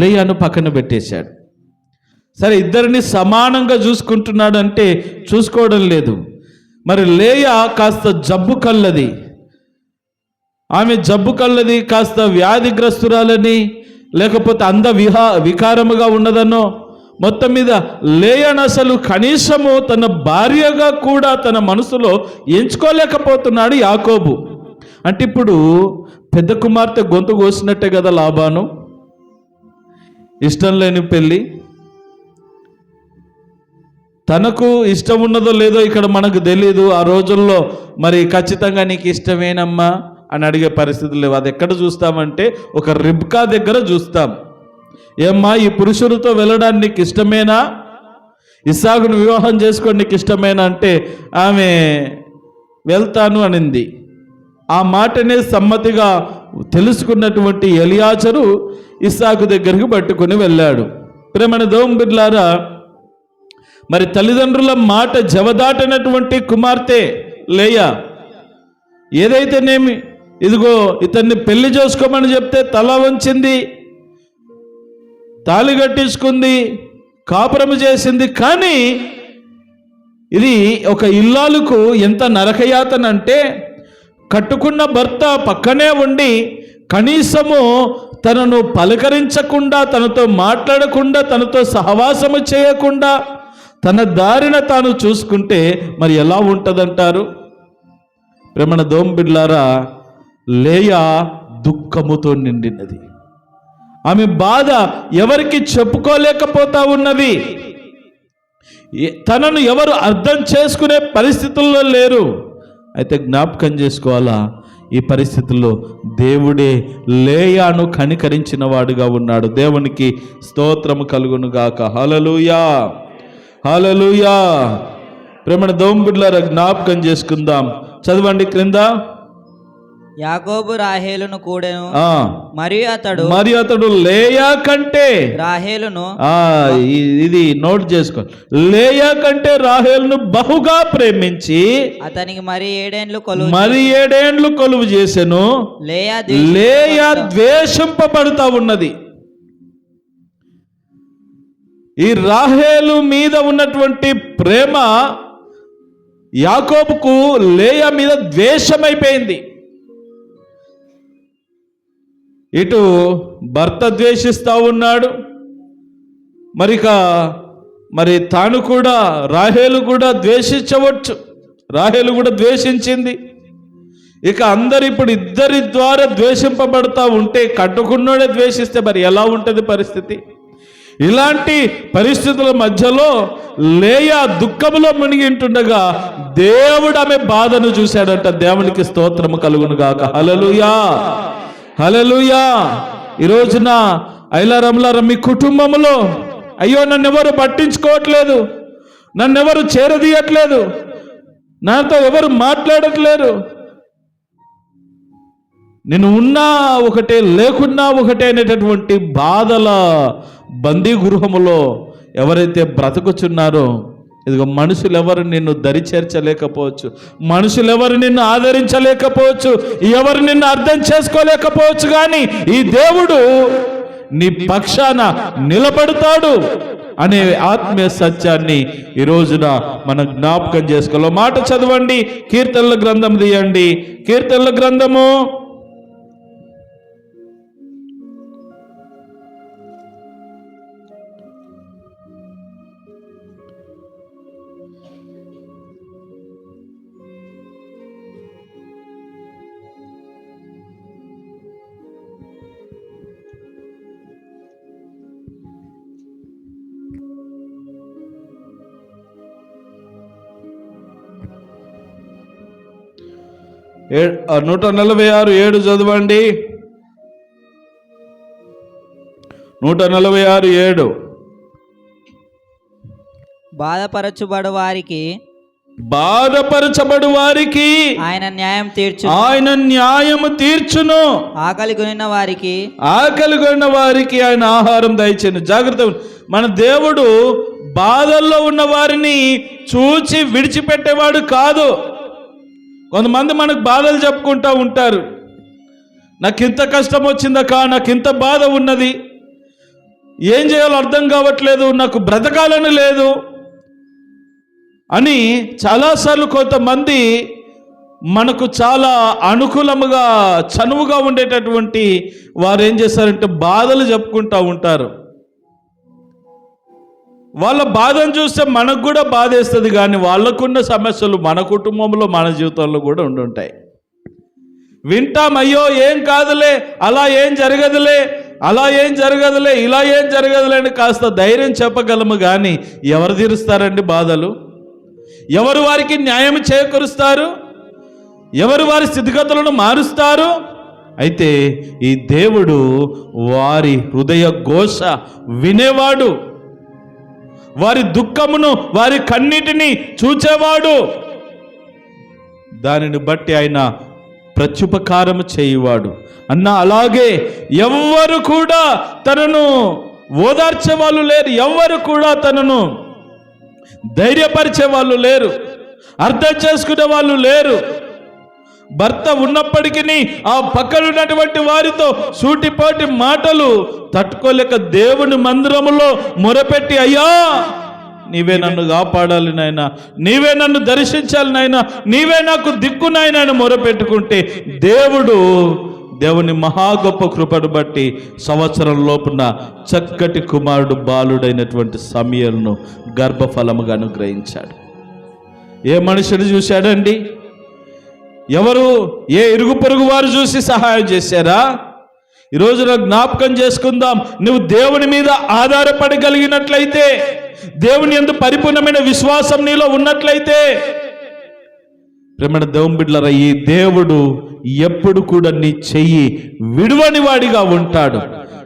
లేయాను పక్కన పెట్టేశాడు. సరే, ఇద్దరిని సమానంగా చూసుకుంటున్నాడు అంటే చూసుకోవడం లేదు. మరి లేయా కాస్త జబ్బు కల్లది, కాస్త వ్యాధిగ్రస్తురాలని, లేకపోతే వికారముగా ఉన్నదనో, మొత్తం మీద లేయాను అసలు కనీసము తన భార్యగా కూడా తన మనసులో ఎంచుకోలేకపోతున్నాడు యాకోబు. అంటే ఇప్పుడు పెద్ద కుమార్తె గొంతు కోసినట్టే కదా లాబాను. ఇష్టం లేని పెళ్ళి, తనకు ఇష్టం ఉన్నదో లేదో ఇక్కడ మనకు తెలీదు. ఆ రోజుల్లో మరి ఖచ్చితంగా నీకు ఇష్టమేనమ్మా, అని అడిగే పరిస్థితులు లేవు. అది ఎక్కడ చూస్తామంటే ఒక రిబ్కా దగ్గర చూస్తాం. ఏమ్మా, ఈ పురుషులతో వెళ్ళడానికి నీకు ఇష్టమేనా? ఇస్సాకును వివాహం చేసుకోవడం నీకు ఇష్టమేనా అంటే ఆమె వెళ్తాను అనింది. ఆ మాటనే సమ్మతిగా తెలుసుకున్నటువంటి ఎలియాజరు ఇస్సాకు దగ్గరికి పట్టుకుని వెళ్ళాడు. ప్రేమన దేవుని బిడ్డలారా, మరి తల్లిదండ్రుల మాట జవదాటనటువంటి కుమార్తె లేయా ఏదైతేనేమి ఇదిగో ఇతన్ని పెళ్లి చేసుకోమని చెప్తే తల వంచింది, తాళి కట్టించుకుంది, కాపురము చేసింది. కానీ ఇది ఒక ఇల్లాలకు ఎంత నరకయాతన అంటే, కట్టుకున్న భర్త పక్కనే ఉండి కనీసము తనను పలకరించకుండా, తనతో మాట్లాడకుండా, తనతో సహవాసము చేయకుండా తన దారిన తాను చూసుకుంటే మరి ఎలా ఉంటుందంటారు? ప్రేమన దేవుని బిడ్డలారా, లేయా దుఃఖముతో నిండినది. ఆమె బాధ ఎవరికి చెప్పుకోలేకపోతా ఉన్నది. తనను ఎవరు అర్థం చేసుకునే పరిస్థితుల్లో లేరు. అయితే జ్ఞాపకం చేసుకోవాలా, ఈ పరిస్థితుల్లో దేవుడే లేయాను కనికరించిన వాడుగా ఉన్నాడు. దేవునికి స్తోత్రము కలుగును గాక. హల్లెలూయా, హల్లెలూయా. ప్రేమణ దేవుని బిడ్డలారా, జ్ఞాపకం చేసుకుందాం. చదవండి క్రింద. యాకోబు రాహేలును కూడెను, మరియు అతడు లేయా కంటే రాహేలును, ఇది నోట్ చేసుకో, లేయా కంటే రాహేలును బహుగా ప్రేమించి అతనికి మరి 7 ఏండ్లు కొలువు చేసెను. లేయా ద్వేషింపబడుతా ఉన్నది. ఈ రాహేలు మీద ఉన్నటువంటి ప్రేమ యాకోబుకు లేయా మీద ద్వేషమైపోయింది. ఇటు భర్త ద్వేషిస్తూ ఉన్నాడు, మరి తాను కూడా, రాహేలు కూడా ద్వేషించవచ్చు. రాహేలు కూడా ద్వేషించింది. ఇక అందరు ఇప్పుడు ఇద్దరి ద్వారా ద్వేషింపబడతా ఉంటే, కట్టుకున్నోడే ద్వేషిస్తే మరి ఎలా ఉంటుంది పరిస్థితి? ఇలాంటి పరిస్థితుల మధ్యలో లేయా దుఃఖములో మునిగి ఉంటుండగా దేవుడు ఆమె బాధను చూశాడంట. దేవునికి స్తోత్రము కలుగును గాక. హల్లెలూయా, హల్లెలూయా. ఈ రోజున ఐలారమ్లారా, మీ కుటుంబంలో అయ్యో నన్నెవరు పట్టించుకోవట్లేదు, నన్నెవరు చేరదీయట్లేదు, నాతో ఎవరు మాట్లాడట్లేరు, నేను ఉన్నా ఒకటే లేకున్నా ఒకటే అనేటటువంటి బాధల బందీ గృహములో ఎవరైతే బ్రతుకుచున్నారో, ఇదిగో మనుషులు ఎవరు నిన్ను దరి చేర్చలేకపోవచ్చు, మనుషులు ఎవరు నిన్ను ఆదరించలేకపోవచ్చు, ఎవరు నిన్ను అర్థం చేసుకోలేకపోవచ్చు, కానీ ఈ దేవుడు నీ పక్షాన నిలబడతాడు అనే ఆత్మీయ సత్యాన్ని ఈ రోజున మనం జ్ఞాపకం చేసుకోవాలి. మాట చదవండి, కీర్తనల గ్రంథం తీయండి. కీర్తనల గ్రంథము 146:7 చదవండి. 146:7. బాధపరచబడు వారికి ఆయన న్యాయము తీర్చును. ఆకలి కొనిన వారికి ఆయన ఆహారం దయచేను. జాగ్రత్త. మన దేవుడు బాధల్లో ఉన్న వారిని చూచి విడిచిపెట్టేవాడు కాదు. కొంతమంది మనకు బాధలు చెప్పుకుంటూ ఉంటారు. నాకు ఇంత కష్టం వచ్చిందకా, నాకు ఇంత బాధ ఉన్నది, ఏం చేయాలో అర్థం కావట్లేదు, నాకు బ్రతకాలని లేదు అని చాలాసార్లు కొంతమంది మనకు చాలా అనుకూలముగా చనువుగా ఉండేటటువంటి వారు ఏం చేస్తారంటే బాధలు చెప్పుకుంటూ ఉంటారు. వాళ్ళ బాధను చూస్తే మనకు కూడా బాధేస్తుంది, కానీ వాళ్ళకున్న సమస్యలు మన కుటుంబంలో మన జీవితంలో కూడా ఉండుంటాయి. వింటాం, అయ్యో ఏం కాదులే, అలా ఏం జరగదులే, అలా ఏం జరగదులే, ఇలా ఏం జరగదులే అని కాస్త ధైర్యం చెప్పగలము, కానీ ఎవరు తీరుస్తారండి బాధలు? ఎవరు వారికి న్యాయం చేకూరుస్తారు? ఎవరు వారి స్థితిగతులను మారుస్తారు? అయితే ఈ దేవుడు వారి హృదయ ఘోష వినేవాడు, వారి దుఃఖమును, వారి కన్నీటిని చూచేవాడు. దానిని బట్టి ఆయన ప్రత్యుపకారము చేయువాడు అన్న. అలాగే ఎవ్వరు కూడా తనను ఓదార్చే వాళ్ళు లేరు, ఎవ్వరు కూడా తనను ధైర్యపరిచే వాళ్ళు లేరు, అర్థం చేసుకునే వాళ్ళు లేరు. భర్త ఉన్నప్పటికీ ఆ పక్కన ఉన్నటువంటి వారితో సూటిపోటి మాటలు తట్టుకోలేక దేవుని మందిరములో మొరపెట్టి, అయ్యా నీవే నన్ను కాపాడాలి నాయనా, నీవే నన్ను దర్శించాలి నాయనా, నీవే నాకు దిక్కు నాయనా అని మొరపెట్టుకుంటే దేవుని మహా గొప్ప కృపను బట్టి సంవత్సరం లోపున చక్కటి కుమారుడు బాలుడైనటువంటి సమూయేలును గర్భఫలముగా అనుగ్రహించాడు. ఏ మనుషుడు చూశాడండి? ఎవరు? ఏ ఇరుగు పొరుగు వారు చూసి సహాయం చేశారా? ఈరోజు జ్ఞాపకం చేసుకుందాం. నువ్వు దేవుని మీద ఆధారపడగలిగినట్లయితే, దేవుని యందు పరిపూర్ణమైన విశ్వాసం నీలో ఉన్నట్లయితే, ప్రేమణ దేవుని బిడ్డలారా, ఈ దేవుడు ఎప్పుడు కూడా నీ చెయ్యి విడువని వాడిగా ఉంటాడు.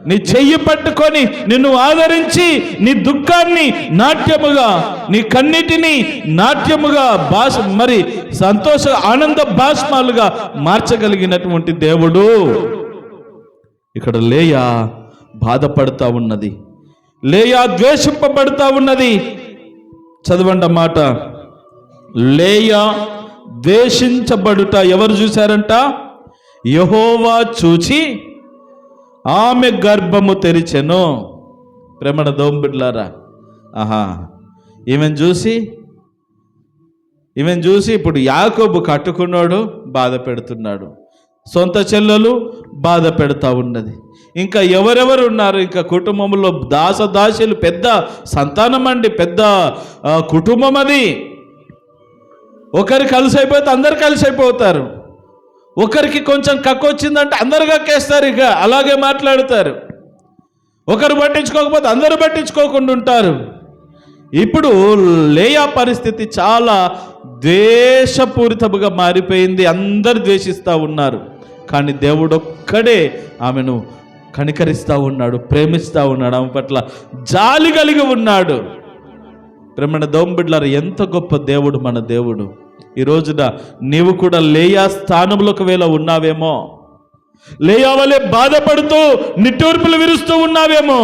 నీ చెయ్యి పట్టుకొని నిన్ను ఆదరించి నీ దుఃఖాన్ని నాట్యముగా, నీ కన్నిటిని నాట్యముగా మరి సంతోష ఆనంద భాష్మాలుగా మార్చగలిగినటువంటి దేవుడు. ఇక్కడ లేయా బాధపడతా ఉన్నది, లేయా ద్వేషింపబడతా ఉన్నది. చదవండి మాట. లేయా ద్వేషించబడుట ఎవరు చూశారంట? యెహోవా చూచి ఆమె గర్భము తెరిచెను. ప్రేమణ దోంబిడ్లారా, ఈమెను చూసి ఇప్పుడు యాకోబు కట్టుకున్నాడు, బాధ పెడుతున్నాడు. సొంత చెల్లెలు బాధ పెడతా ఉన్నది. ఇంకా ఎవరెవరు ఉన్నారు? ఇంకా కుటుంబంలో దాసదాసులు, పెద్ద సంతానం అండి, పెద్ద కుటుంబం అది. ఒకరు కలిసి అయిపోతే అందరు కలిసి అయిపోతారు. ఒకరికి కొంచెం కక్కు వచ్చిందంటే అందరు కక్కేస్తారు, ఇక అలాగే మాట్లాడతారు. ఒకరు పట్టించుకోకపోతే అందరూ పట్టించుకోకుండా ఉంటారు. ఇప్పుడు లేయా పరిస్థితి చాలా ద్వేషపూరితముగా మారిపోయింది. అందరు ద్వేషిస్తూ ఉన్నారు. కానీ దేవుడు ఒక్కడే ఆమెను కనికరిస్తూ ఉన్నాడు, ప్రేమిస్తూ ఉన్నాడు, ఆమె పట్ల జాలి కలిగి ఉన్నాడు. ప్రేమణ దోంబిడ్లారు, ఎంత గొప్ప దేవుడు మన దేవుడు. ఈ రోజున నీవు కూడా లేయా స్థానంలో ఒకవేళ ఉన్నావేమో, లేయా వలె బాధపడుతూ నిట్టూర్పులు విరుస్తూ ఉన్నావేమో,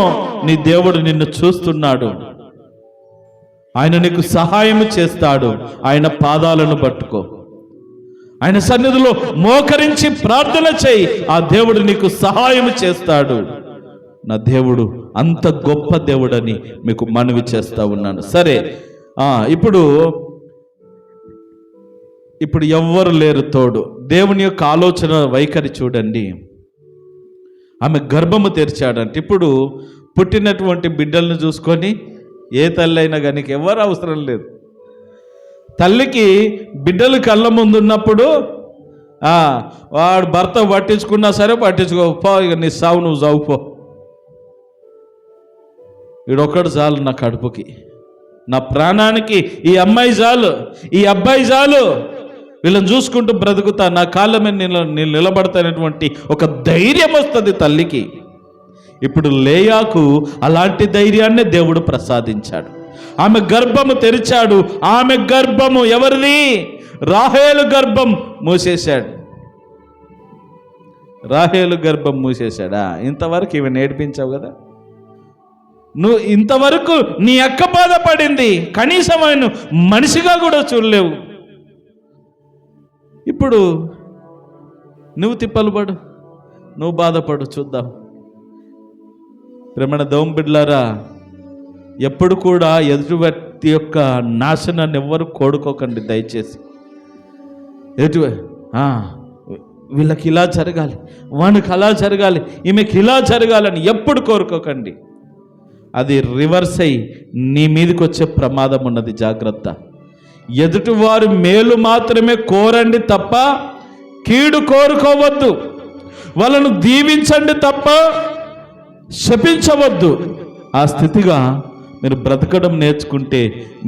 నీ దేవుడు నిన్ను చూస్తున్నాడు. ఆయన నీకు సహాయం చేస్తాడు. ఆయన పాదాలను పట్టుకో, ఆయన సన్నిధిలో మోకరించి ప్రార్థన చేయి. ఆ దేవుడు నీకు సహాయం చేస్తాడు. నా దేవుడు అంత గొప్ప దేవుడని మీకు మనవి చేస్తా ఉన్నాను. సరే, ఇప్పుడు ఎవ్వరు లేరు తోడు. దేవుని యొక్క ఆలోచన వైఖరి చూడండి. ఆమె గర్భము తెరిచాడంటే ఇప్పుడు పుట్టినటువంటి బిడ్డలను చూసుకొని ఏ తల్లి అయినా కానీ ఎవరు అవసరం లేదు. తల్లికి బిడ్డలు కళ్ళ ముందు ఉన్నప్పుడు వాడు భర్త పట్టించుకున్నా సరే పట్టించుకోపో, ఇక నీ సావు నువ్వు సావుపో, వీడొక్కడు చాలు నా కడుపుకి, నా ప్రాణానికి ఈ అమ్మాయి చాలు, ఈ అబ్బాయి చాలు, వీళ్ళని చూసుకుంటూ బ్రతుకుతా, నా కాళ్ళ మీద నేను నిలబడతానటువంటి ఒక ధైర్యం వస్తుంది తల్లికి. ఇప్పుడు లేయాకు అలాంటి ధైర్యాన్ని దేవుడు ప్రసాదించాడు. ఆమె గర్భము తెరిచాడు. ఆమె గర్భము ఎవరిది? రాహేలు గర్భం మూసేశాడు. రాహేలు గర్భం మూసేశాడా? ఇంతవరకు ఇవి నేర్పించావు కదా నువ్వు, ఇంతవరకు నీ అక్క బాధపడింది, కనీసం ఆయన మనిషిగా కూడా చూడలేవు. ఇప్పుడు నువ్వు తిప్పలు పడు, నువ్వు బాధపడు, చూద్దాం. ప్రేమణ దోంబిడ్లారా, ఎప్పుడు కూడా ఎదుటి వ్యక్తి యొక్క నాశనాన్ని ఎవ్వరు కోరుకోకండి దయచేసి. వీళ్ళకి ఇలా జరగాలి, వానికి అలా జరగాలి, ఈమెకి ఇలా జరగాలని ఎప్పుడు కోరుకోకండి. అది రివర్స్ అయ్యి నీ మీదకి వచ్చే ప్రమాదం ఉన్నది, జాగ్రత్త. ఎదుటివారు మేలు మాత్రమే కోరండి తప్ప కీడు కోరుకోవద్దు. వాళ్ళను దీవించండి తప్ప శపించవద్దు. ఆ స్థితిగా మీరు బ్రతకడం నేర్చుకుంటే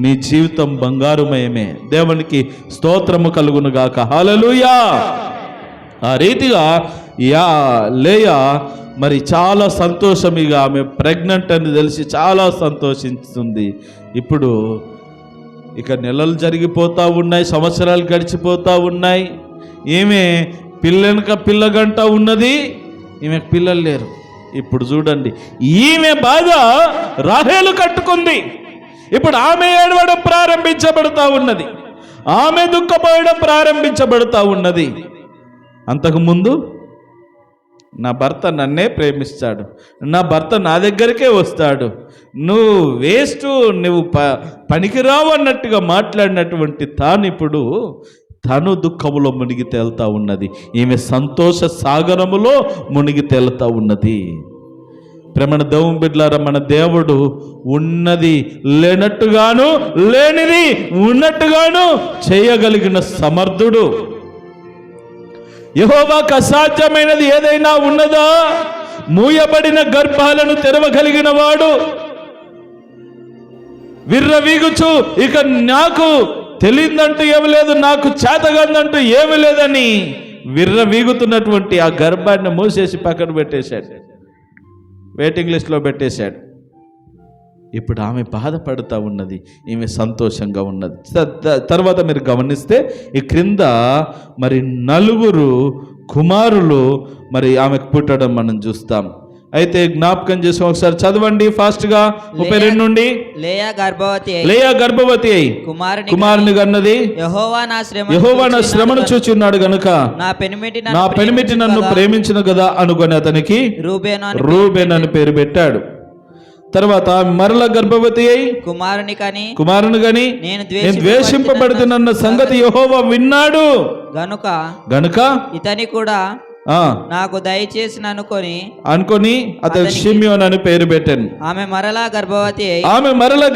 మీ జీవితం బంగారుమయమే. దేవునికి స్తోత్రము కలుగును గాక. హల్లెలూయా. ఆ రీతిగా లేయా మరి చాలా సంతోషం, ఇక ఆమె ప్రెగ్నెంట్ అని తెలిసి చాలా సంతోషిస్తుంది. ఇప్పుడు ఇక నెలలు జరిగిపోతూ ఉన్నాయి, సంవత్సరాలు గడిచిపోతూ ఉన్నాయి. ఈమె పిల్లగంట ఉన్నది, ఈమెకు పిల్లలు లేరు. ఇప్పుడు చూడండి, ఈమె బాధ రాహేలు కట్టుకుంది. ఇప్పుడు ఆమె ఏడవడం ప్రారంభించబడుతూ ఉన్నది, ఆమె దుఃఖపోయడం ప్రారంభించబడుతూ ఉన్నది. అంతకుముందు నా భర్త నన్నే ప్రేమిస్తాడు, నా భర్త నా దగ్గరికే వస్తాడు, నువ్వు వేస్ట్, నువ్వు పనికిరావు అన్నట్టుగా మాట్లాడినటువంటి తాను ఇప్పుడు తను దుఃఖములో మునిగి తేలుతా ఉన్నది. ఈమె సంతోష సాగరములో మునిగి తేలుతా ఉన్నది. ప్రేమణ దేవుని బిడ్డలారా, మన దేవుడు ఉన్నది లేనట్టుగాను, లేనిది ఉన్నట్టుగాను చేయగలిగిన సమర్థుడు. యెహోవాకు అసాధ్యమైనది ఏదైనా ఉన్నదా? మూయబడిన గర్భాలను తెరవగలిగిన వాడు. విర్రవీగుచు ఇక నాకు తెలియదంటూ ఏమి లేదు, నాకు చేతగందంటూ ఏమి లేదని విర్రవీగుతున్నటువంటి ఆ గర్భాన్ని మూసేసి పక్కన పెట్టేశాడు, వెయిటింగ్ లిస్ట్లో పెట్టేశాడు. ఇప్పుడు ఆమె బాధపడుతూ ఉన్నది, ఈమె సంతోషంగా ఉన్నది. తర్వాత మీరు గమనిస్తే ఈ క్రింద మరి 4 కుమారులు మరి ఆమెకు పుట్టడం మనం చూస్తాం. అయితే జ్ఞాపకం చేసి ఒకసారి చదవండి ఫాస్ట్గా 32 నుండి. లేయా గర్భవతి అయి కుమారుని కన్నది. యెహోవా నా శ్రమను చూచున్నాడు గనుక నా పెనిమిటి నన్ను ప్రేమించిన కదా అనుకొని అతనికి రూబేన్ అని పేరు పెట్టాడు. తర్వాత మరల గర్భవతి అయి కుమారుని కని నేను ద్వేషింపబడుతున్న సంగతి యెహోవా విన్నాడు గనుక ఇతని కూడా నాకు దయచేసి అనుకొని అతను షిమ్యోన్ అని పేరు పెట్టాను. ఆమె మరలా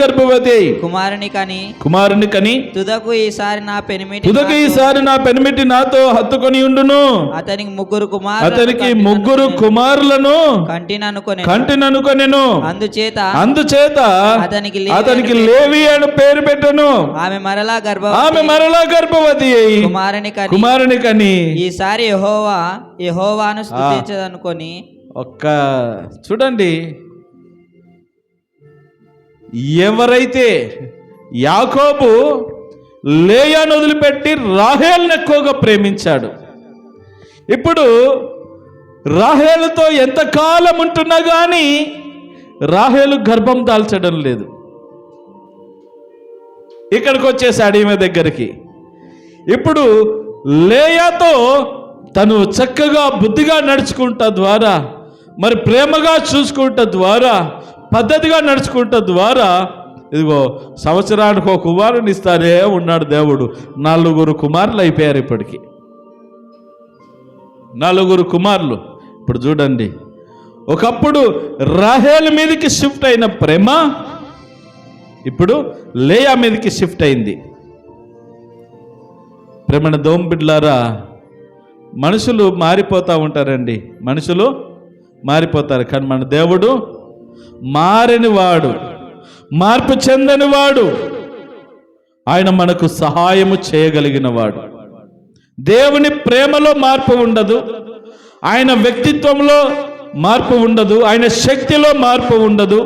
గర్భవతి అయి కుమారుని కని తుదకు ఈసారి నా పెనిమిటి నాతో హత్తుకొని ఉండును. అతనికి ముగ్గురు కుమారులను కంటిననుకొనెను. అందుచేత అతనికి లేవి అని పేరు పెట్టను. ఆమె మరలా గర్భవతి అయి కుమారుని కని ఈసారి యెహోవాను స్తుతించదనుకొని చూడండి, ఎవరైతే యాకోబు లేయాను వదిలిపెట్టి రాహేలును ఎక్కువగా ప్రేమించాడు, ఇప్పుడు రాహేలుతో ఎంతకాలం ఉంటున్నా కానీ రాహేలు గర్భం దాల్చడం లేదు. ఇక్కడికి వచ్చేసాడు ఈమె దగ్గరికి. ఇప్పుడు లేయాతో తను చక్కగా బుద్ధిగా నడుచుకుంటా ద్వారా, మరి ప్రేమగా చూసుకుంటా ద్వారా, పద్ధతిగా నడుచుకుంటా ద్వారా, ఇదిగో సంవత్సరానికి ఒక కుమారుని ఇస్తారే ఉన్నాడు దేవుడు. 4 కుమారులు అయిపోయారు ఇప్పటికి, 4 కుమారులు. ఇప్పుడు చూడండి, ఒకప్పుడు రాహేలు మీదకి షిఫ్ట్ అయిన ప్రేమ ఇప్పుడు లేయా మీదకి షిఫ్ట్ అయింది. ప్రేమణ దేవుని బిడ్డలారా, మనుషులు మారిపోతూ ఉంటారండి, మనుషులు మారిపోతారు. కానీ మన దేవుడు మారని వాడు, మార్పు చెందని వాడు, ఆయన మనకు సహాయము చేయగలిగిన వాడు. దేవుని ప్రేమలో మార్పు ఉండదు, ఆయన వ్యక్తిత్వంలో మార్పు ఉండదు, ఆయన శక్తిలో మార్పు ఉండదు.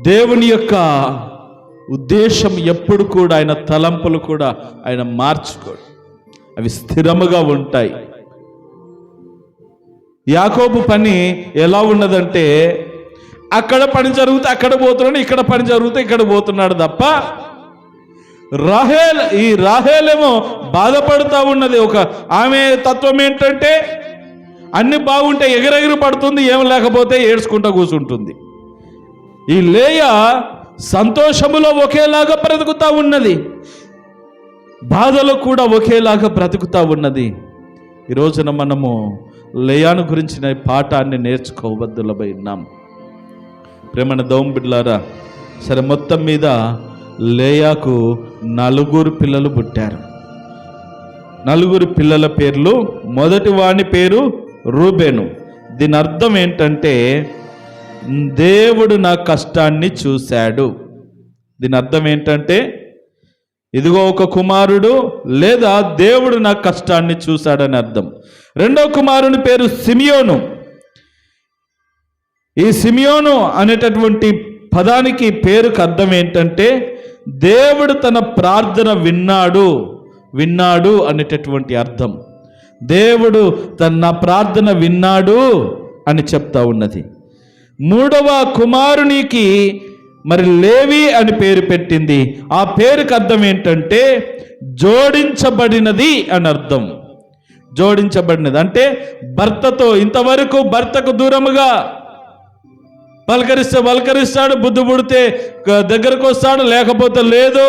దేవుని యొక్క ఉద్దేశం ఎప్పుడు కూడా, ఆయన తలంపులు కూడా ఆయన మార్చుకోడు, అవి స్థిరముగా ఉంటాయి. యాకోబు పని ఎలా ఉన్నదంటే, అక్కడ పని జరిగితే అక్కడ పోతున్నాడు, ఇక్కడ పని జరిగితే ఇక్కడ పోతున్నాడు తప్ప, ఈ రాహేలేమో బాధపడుతూ ఉన్నది. ఆమె తత్వం ఏంటంటే, అన్ని బాగుంటే ఎగిరెగిరి పడుతుంది, ఏం లేకపోతే ఏడ్చుకుంటూ కూర్చుంటుంది. ఈ లేయా సంతోషములో ఒకేలాగా బ్రతుకుతూ ఉన్నది, బాధలో కూడా ఒకేలాగా బ్రతుకుతూ ఉన్నది. ఈ రోజున మనము లేయాను గురించిన పాఠాన్ని నేర్చుకోవద్దులపై ఉన్నాం. ప్రేమణ దేవుని బిడ్డలారా, సరే మొత్తం మీద లేయాకు 4 పిల్లలు పుట్టారు. 4 పిల్లల పేర్లు, మొదటి వాని పేరు రూబేను. దీని అర్థం ఏంటంటే దేవుడు నా కష్టాన్ని చూశాడు. దీని అర్థం ఏంటంటే, ఇదిగో ఒక కుమారుడు లేదా దేవుడు నా కష్టాన్ని చూశాడని అర్థం. రెండో కుమారుని పేరు సిమియోను. ఈ సిమియోను అనేటటువంటి పదానికి పేరుకు అర్థం ఏంటంటే, దేవుడు తన ప్రార్థన విన్నాడు అనేటటువంటి అర్థం. దేవుడు నా ప్రార్థన విన్నాడు అని చెప్తా ఉన్నది. మూడవ కుమారునికి మరి లేవి అని పేరు పెట్టింది. ఆ పేరుకు అర్థం ఏంటంటే జోడించబడినది అని అర్థం. జోడించబడినది అంటే భర్తతో ఇంతవరకు భర్తకు దూరముగా పలకరిస్తాడు, బుద్ధి పుడితే దగ్గరకు వస్తాడు, లేకపోతే లేదు.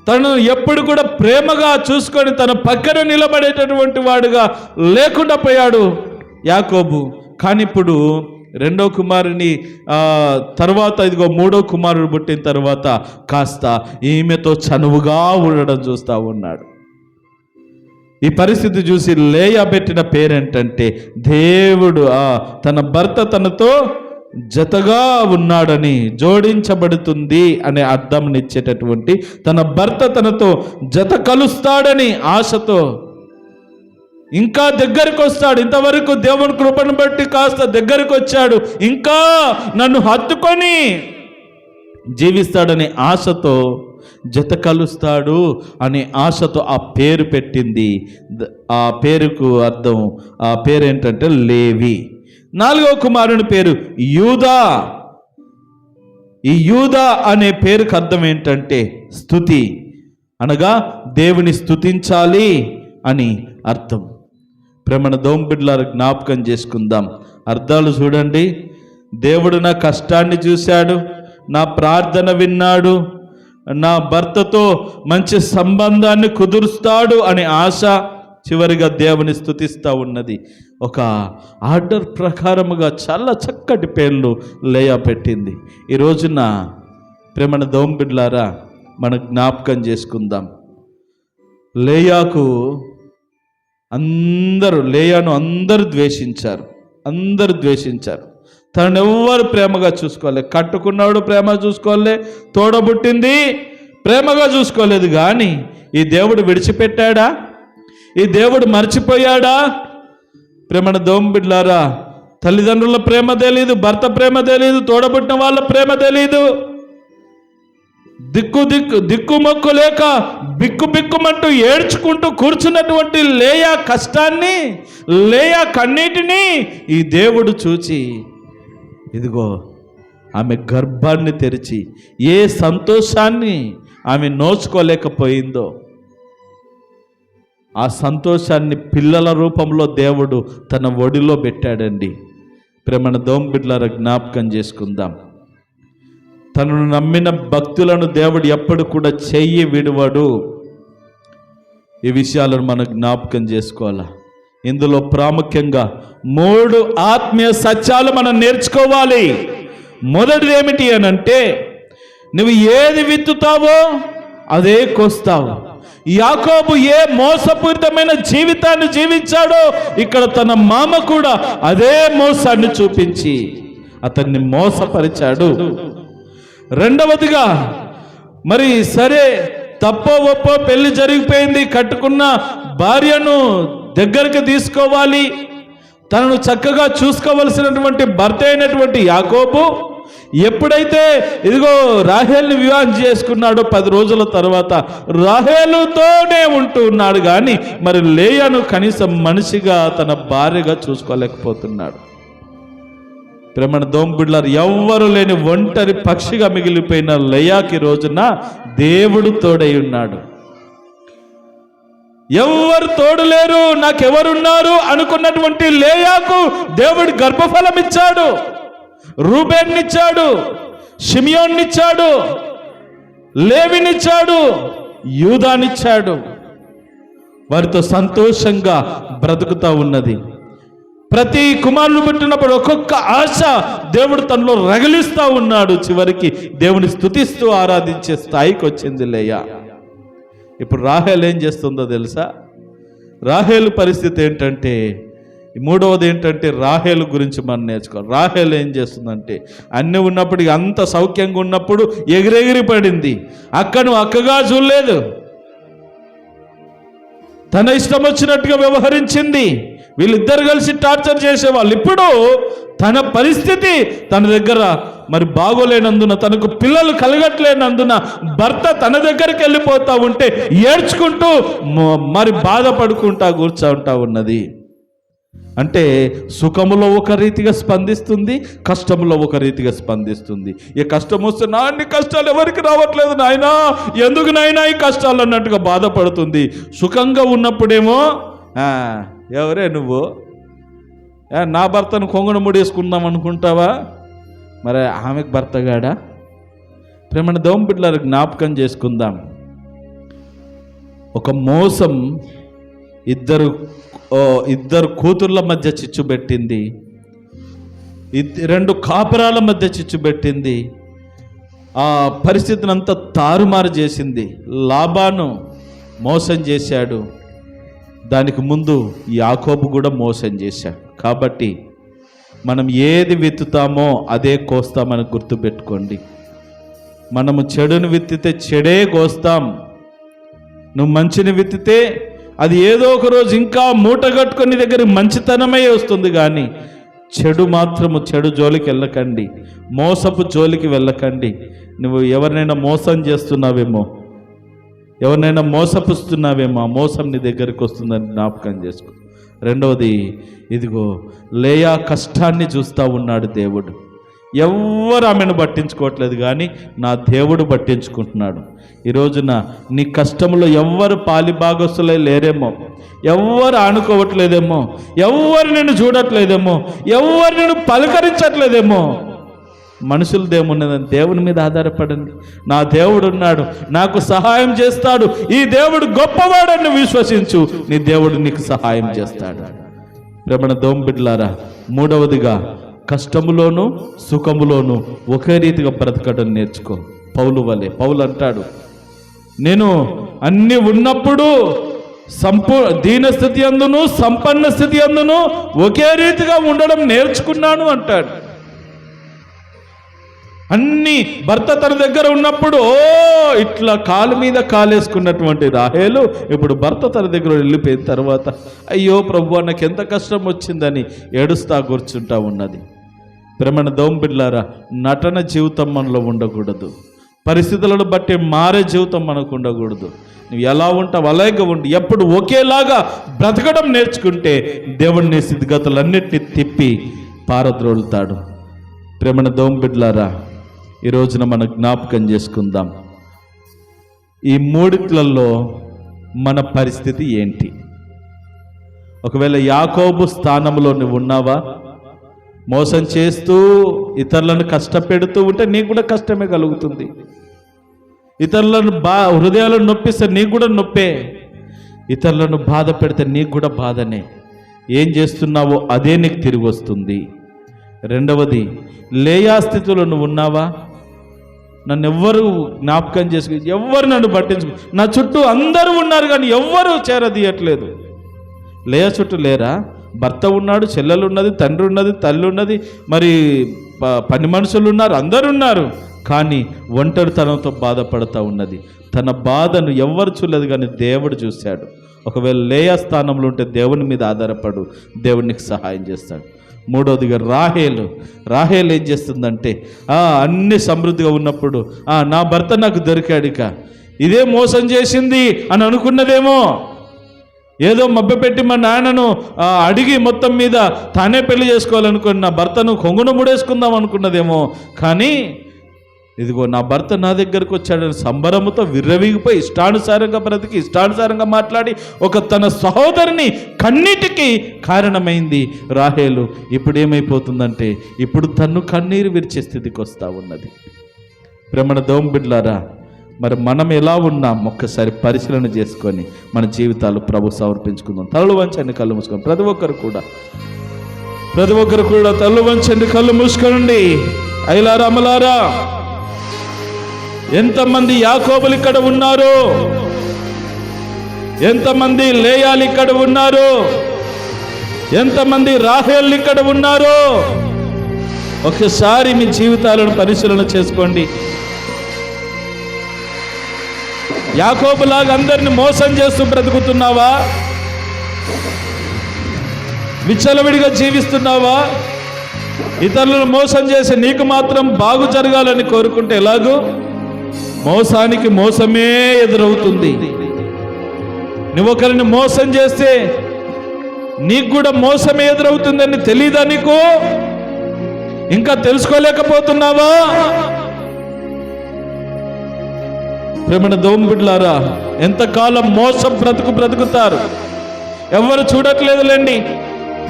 తను ఎప్పుడు కూడా ప్రేమగా చూసుకొని తన పక్కన నిలబడేటటువంటి వాడుగా లేకుండా పోయాడు యాకోబు. కానీ ఇప్పుడు రెండో కుమారుని తర్వాత ఇదిగో మూడో కుమారుడు పుట్టిన తర్వాత కాస్త ఈమెతో చనువుగా ఉండడం చూస్తూ ఉన్నాడు. ఈ పరిస్థితి చూసి లేయా పెట్టిన పేరేంటంటే, దేవుడు తన భర్త తనతో జతగా ఉన్నాడని, జోడించబడుతుంది అనే అర్థంనిచ్చేటటువంటి, తన భర్త తనతో జత కలుస్తాడని ఆశతో ఇంకా దగ్గరకు వస్తాడు. ఇంతవరకు దేవుని కృపను బట్టి కాస్త దగ్గరకు వచ్చాడు, ఇంకా నన్ను హత్తుకొని జీవిస్తాడనే ఆశతో, జత కలుస్తాడు అనే ఆశతో ఆ పేరు పెట్టింది. ఆ పేరుకు అర్థం, ఆ పేరు ఏంటంటే లేవి. నాలుగో కుమారుని పేరు యూదా. ఈ యూదా అనే పేరుకు అర్థం ఏంటంటే స్తుతి, అనగా దేవుని స్తుతించాలి అని అర్థం. ప్రేమన దోంబిడ్లారు జ్ఞాపకం చేసుకుందాం. అర్థాలు చూడండి. దేవుడు నా కష్టాన్ని చూశాడు, నా ప్రార్థన విన్నాడు, నా భర్తతో మంచి సంబంధాన్ని కుదురుస్తాడు అనే ఆశ, చివరిగా దేవుని స్తుతిస్తూ ఉన్నది. ఒక ఆర్డర్ ప్రకారముగా చాలా చక్కటి పేర్లు లేయా పెట్టింది. ఈ రోజున ప్రేమన దోంబిడ్లారా మనం జ్ఞాపకం చేసుకుందాం. లేయాను అందరూ ద్వేషించారు. తనను ఎవ్వరు ప్రేమగా చూసుకోలే. కట్టుకున్నాడు ప్రేమ చూసుకోలే, తోడబుట్టింది ప్రేమగా చూసుకోలేదు. కానీ ఈ దేవుడు విడిచిపెట్టాడా? ఈ దేవుడు మర్చిపోయాడా? ప్రేమన దోంబిడ్లారా, తల్లిదండ్రుల ప్రేమ తెలీదు, భర్త ప్రేమ తెలీదు, తోడబుట్టిన వాళ్ళ ప్రేమ తెలీదు. దిక్కుమొక్కు లేక బిక్కుమంటూ ఏడ్చుకుంటూ కూర్చున్నటువంటి లేయా కష్టాన్ని, లేయా కన్నీటిని ఈ దేవుడు చూచి ఇదిగో ఆమె గర్భాన్ని తెరిచి ఏ సంతోషాన్ని ఆమె నోచుకోలేకపోయిందో ఆ సంతోషాన్ని పిల్లల రూపంలో దేవుడు తన ఒడిలో పెట్టాడండి. ప్రేమన దోంబిడ్లార జ్ఞాపకం చేసుకుందాం. తనను నమ్మిన భక్తులను దేవుడు ఎప్పుడు కూడా చెయ్యి విడువడు. ఈ విషయాలను మనం జ్ఞాపకం చేసుకోవాలా. ఇందులో ప్రాముఖ్యంగా 3 ఆత్మీయ సత్యాలు మనం నేర్చుకోవాలి. మొదటిది ఏమిటి అనంటే, నువ్వు ఏది విత్తుతావో అదే కోస్తావు. యాకోబు ఏ మోసపూరితమైన జీవితాన్ని జీవించాడో ఇక్కడ తన మామ కూడా అదే మోసాన్ని చూపించి అతన్ని మోసపరిచాడు. రెండవదిగా, మరి సరే తప్పో ఒప్పో పెళ్లి జరిగిపోయింది, కట్టుకున్న భార్యను దగ్గరికి తీసుకోవాలి, తనను చక్కగా చూసుకోవలసినటువంటి భర్త అయినటువంటి యాకోబు ఎప్పుడైతే ఇదిగో రాహేలుని వివాహం చేసుకున్నాడో 10 రోజుల తర్వాత రాహేలుతోనే ఉంటూ ఉన్నాడు. కానీ మరి లేయాను కనీసం మనిషిగా తన భార్యగా చూసుకోలేకపోతున్నాడు. ప్రేమణ దోంబిడ్లారు, ఎవ్వరు లేని ఒంటరి పక్షిగా మిగిలిపోయిన లేయాకి రోజున దేవుడు తోడై ఉన్నాడు. ఎవరు తోడు లేరు, నాకెవరున్నారు అనుకున్నటువంటి లేయాకు దేవుడు గర్భఫలం ఇచ్చాడు. రూబేన్నిచ్చాడు, షిమియోన్నిచ్చాడు, లేవినిచ్చాడు, యూదానిచ్చాడు. వారితో సంతోషంగా బ్రతుకుతా ఉన్నది. ప్రతి కుమారుడు పుట్టినప్పుడు ఒక్కొక్క ఆశ దేవుడు తనలో రగిలిస్తూ ఉన్నాడు. చివరికి దేవుని స్తుతిస్తూ ఆరాధించే స్థాయికి వచ్చింది లేయా. ఇప్పుడు రాహేలు ఏం చేస్తుందో తెలుసా? రాహేలు పరిస్థితి ఏంటంటే, మూడవది ఏంటంటే రాహేలు గురించి మనం నేర్చుకోవాలి. రాహేలు ఏం చేస్తుందంటే అన్నీ ఉన్నప్పుడు అంత సౌఖ్యంగా ఉన్నప్పుడు ఎగిరెగిరి పడింది. అక్కను అక్కగా చూడలేదు, తన ఇష్టం వచ్చినట్టుగా వ్యవహరించింది. వీళ్ళిద్దరు కలిసి టార్చర్ చేసేవాళ్ళు. ఇప్పుడు తన పరిస్థితి తన దగ్గర మరి బాగోలేనందున, తనకు పిల్లలు కలగట్లేనందున భర్త తన దగ్గరికి వెళ్ళిపోతా ఉంటే ఏడ్చుకుంటూ మరి బాధపడుకుంటా కూర్చుంటా ఉన్నది. అంటే సుఖములో ఒక రీతిగా స్పందిస్తుంది, కష్టములో ఒక రీతిగా స్పందిస్తుంది. ఈ కష్టం వస్తే నా అన్ని కష్టాలు ఎవరికి రావట్లేదు నాయనా, ఎందుకు నాయనా ఈ కష్టాలు అన్నట్టుగా బాధపడుతుంది. సుఖంగా ఉన్నప్పుడేమో ఎవరే నువ్వు, నా భర్తను కొంగును ముడేసుకుందాం అనుకుంటావా? మరి ఆమెకు భర్తగాడా? ప్రేమను దోమ బిడ్డలకు జ్ఞాపకం చేసుకుందాం. ఒక మోసం ఇద్దరు కూతుర్ల మధ్య చిచ్చు పెట్టింది, రెండు కాపురాల మధ్య చిచ్చు పెట్టింది. ఆ పరిస్థితిని అంతా తారుమారు చేసింది. లాబాను మోసం చేశాడు, దానికి ముందు యాకోబు కూడా మోసం చేశాడు. కాబట్టి మనం ఏది విత్తుతామో అదే కోస్తామని గుర్తుపెట్టుకోండి. మనము చెడును విత్తితే చెడే కోస్తాం. నువ్వు మంచిని విత్తితే అది ఏదో ఒక రోజు ఇంకా మూట కట్టుకొని దగ్గర మంచితనమే వస్తుంది. కానీ చెడు మాత్రము, చెడు జోలికి వెళ్ళకండి, మోసపు జోలికి వెళ్ళకండి. నువ్వు ఎవరినైనా మోసం చేస్తున్నావేమో, ఎవరినైనా మోసపుస్తున్నావేమో, ఆ మోసం నీ దగ్గరికి వస్తుందని జ్ఞాపకం చేసుకో. రెండవది, ఇదిగో లేయా కష్టాన్ని చూస్తూ ఉన్నాడు దేవుడు. ఎవ్వరు ఆమెను పట్టించుకోవట్లేదు, కానీ నా దేవుడు పట్టించుకుంటున్నాడు. ఈ రోజున నీ కష్టంలో ఎవ్వరు పాలిభాగస్తులై లేరేమో, ఎవ్వరు ఆనుకోవట్లేదేమో, ఎవ్వరు నిన్ను చూడట్లేదేమో, ఎవ్వరు నిన్ను పలకరించట్లేదేమో. మనుషులదేమున్నదని దేవుని మీద ఆధారపడండి. నా దేవుడు ఉన్నాడు, నాకు సహాయం చేస్తాడు, ఈ దేవుడు గొప్పవాడని విశ్వసించు, నీ దేవుడు నీకు సహాయం చేస్తాడు. ప్రేమణ దోంబిడ్లారా, మూడవదిగా కష్టములోను సుఖములోను ఒకే రీతిగా బ్రతకడం నేర్చుకో. పౌలు వలె. పౌలు అంటాడు, నేను అన్ని ఉన్నప్పుడు దీనస్థితి అందును సంపన్న స్థితి అందును ఒకే రీతిగా ఉండడం నేర్చుకున్నాను అంటాడు. అన్ని భర్త తన దగ్గర ఉన్నప్పుడు ఇట్లా కాలు మీద కాలేసుకున్నటువంటి రాహేలు ఇప్పుడు భర్త తన దగ్గర వెళ్ళిపోయిన తర్వాత అయ్యో ప్రభువా నాకు ఎంత కష్టం వచ్చిందని ఏడుస్తా కూర్చుంటా ఉన్నది. ప్రేమణ దోంబిడ్లారా, నటన జీవితం మనలో ఉండకూడదు. పరిస్థితులను బట్టి మారే జీవితం మనకు ఉండకూడదు. నువ్వు ఎలా ఉంటావు అలాగే ఉండి ఎప్పుడు ఒకేలాగా బ్రతకడం నేర్చుకుంటే దేవుడిని స్థితిగతులన్నిటినీ తిప్పి పారద్రోలుతాడు. ప్రేమణ దోంబిడ్లారా, ఈ రోజున మనం జ్ఞాపకం చేసుకుందాం, ఈ మూడిట్లలో మన పరిస్థితి ఏంటి? ఒకవేళ యాకోబు స్థానంలో నువ్వు ఉన్నావా? మోసం చేస్తూ ఇతరులను కష్టపెడుతూ ఉంటే నీకు కూడా కష్టమే కలుగుతుంది. ఇతరులను హృదయాలను నొప్పిస్తే నీకు కూడా నొప్పే. ఇతరులను బాధ పెడితే నీకు కూడా బాధనే. ఏం చేస్తున్నావో అదే నీకు తిరిగి వస్తుంది. రెండవది, లేయా స్థితిలో నువ్వు ఉన్నావా? నన్ను ఎవ్వరు జ్ఞాపకం చేసుకు, ఎవ్వరు నన్ను పట్టించుకు, నా చుట్టూ అందరూ ఉన్నారు కానీ ఎవ్వరూ చేరదీయట్లేదు. లేయా చుట్టూ లేరా? భర్త ఉన్నాడు, చెల్లెలు ఉన్నది, తండ్రి ఉన్నది, తల్లి ఉన్నది, మరి పని మనుషులు ఉన్నారు, అందరు ఉన్నారు. కానీ ఒంటరితనంతో బాధపడుతూ ఉన్నది. తన బాధను ఎవ్వరు చూడలేదు కానీ దేవుడు చూశాడు. ఒకవేళ లేయా స్థానంలో ఉంటే దేవుని మీద ఆధారపడు, దేవునికి సహాయం చేస్తాడు. మూడవదిగా రాహేలు ఏం చేస్తుందంటే అన్ని సమృద్ధిగా ఉన్నప్పుడు నా భర్త నాకు దొరికాడిక, ఇదే మోసం చేసింది అని అనుకున్నదేమో. ఏదో మభ్యపెట్టి మా నాన్నను అడిగి మొత్తం మీద తానే పెళ్లి చేసుకోవాలనుకున్న భర్తను కొంగున ముడేసుకుందాం అనుకున్నదేమో. కానీ ఇదిగో నా భర్త నా దగ్గరకు వచ్చాడని సంబరముతో విర్రవీగిపోయి ఇష్టానుసారంగా బ్రతికి ఇష్టానుసారంగా మాట్లాడి ఒక తన సహోదరిని కన్నీటికి కారణమైంది రాహేలు. ఇప్పుడు ఏమైపోతుందంటే ఇప్పుడు తన్ను కన్నీరు విరిచే స్థితికి వస్తూ ఉన్నది. ప్రేమణ దోంబిడ్లారా, మరి మనం ఎలా ఉన్నాం ఒక్కసారి పరిశీలన చేసుకొని మన జీవితాలు ప్రభు సమర్పించుకుందాం. తలలు వంచండి, కళ్ళు మూసుకోండి. ప్రతి ఒక్కరు కూడా తలలు వంచండి, కళ్ళు మూసుకోండి. అయ్యలారా, అమ్మలారా, ఎంతమంది యాకోబులు ఇక్కడ ఉన్నారు, ఎంతమంది లేయాలు ఇక్కడ ఉన్నారు. ఎంతమంది రాహేళ్ళు ఇక్కడ ఉన్నారో ఒకసారి మీ జీవితాలను పరిశీలన చేసుకోండి. యాకోబులాగా అందరిని మోసం చేస్తూ బ్రతుకుతున్నావా? విచ్చలవిడిగా జీవిస్తున్నావా? ఇతరులను మోసం చేసి నీకు మాత్రం బాగు జరగాలని కోరుకుంటే ఎలాగూ? మోసానికి మోసమే ఎదురవుతుంది. నువ్వు ఒకరిని మోసం చేస్తే నీకు కూడా మోసమే ఎదురవుతుందని తెలీదా నీకు? ఇంకా తెలుసుకోలేకపోతున్నావా? ప్రేమణ దోంబిడ్లారా, ఎంతకాలం మోసం బ్రతుకుతారు. ఎవరు చూడట్లేదులేండి.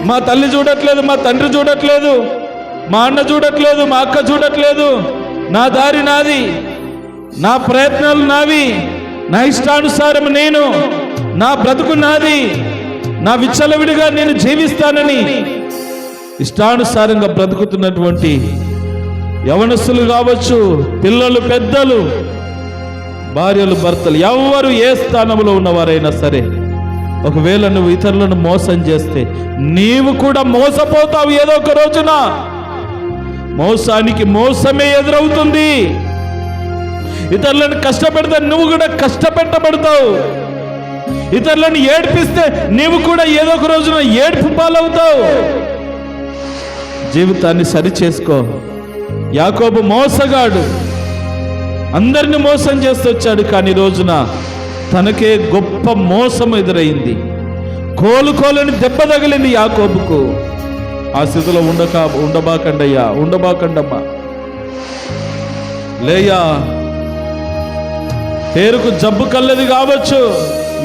మా తల్లి చూడట్లేదు, మా తండ్రి చూడట్లేదు, మా అన్న చూడట్లేదు, మా అక్క చూడట్లేదు. నా దారి నాది, నా ప్రయత్నాలు నావి, నా ఇష్టానుసారం నేను, నా బ్రతుకు నాది, నా విచ్చలవిడిగా నేను జీవిస్తానని ఇష్టానుసారంగా బ్రతుకుతున్నటువంటి యవనస్తులు కావచ్చు, పిల్లలు, పెద్దలు, భార్యలు, భర్తలు, ఎవరు ఏ స్థానంలో ఉన్నవారైనా సరే, ఒకవేళ నువ్వు ఇతరులను మోసం చేస్తే నీవు కూడా మోసపోతావు. ఏదో ఒక రోజున మోసానికి మోసమే ఎదురవుతుంది. ఇతరులను కష్టపెడితే నువ్వు కూడా కష్టపెట్టబడతావు. ఇతరులను ఏడ్పిస్తే నీవు కూడా ఏదో ఒక రోజున ఏడ్పు పాలవుతావు. జీవితాన్ని సరి చేసుకో. యాకోబు మోసగాడు, అందరిని మోసం చేస్తూ వచ్చాడు. కానీ రోజున తనకే గొప్ప మోసం ఎదురైంది. కోలుకోలేని దెబ్బ తగిలింది యాకోబుకు. ఆ స్థితిలో ఉండబాకండమ్మా. లేయా, పేరుకు జబ్బు కల్లది కావచ్చు,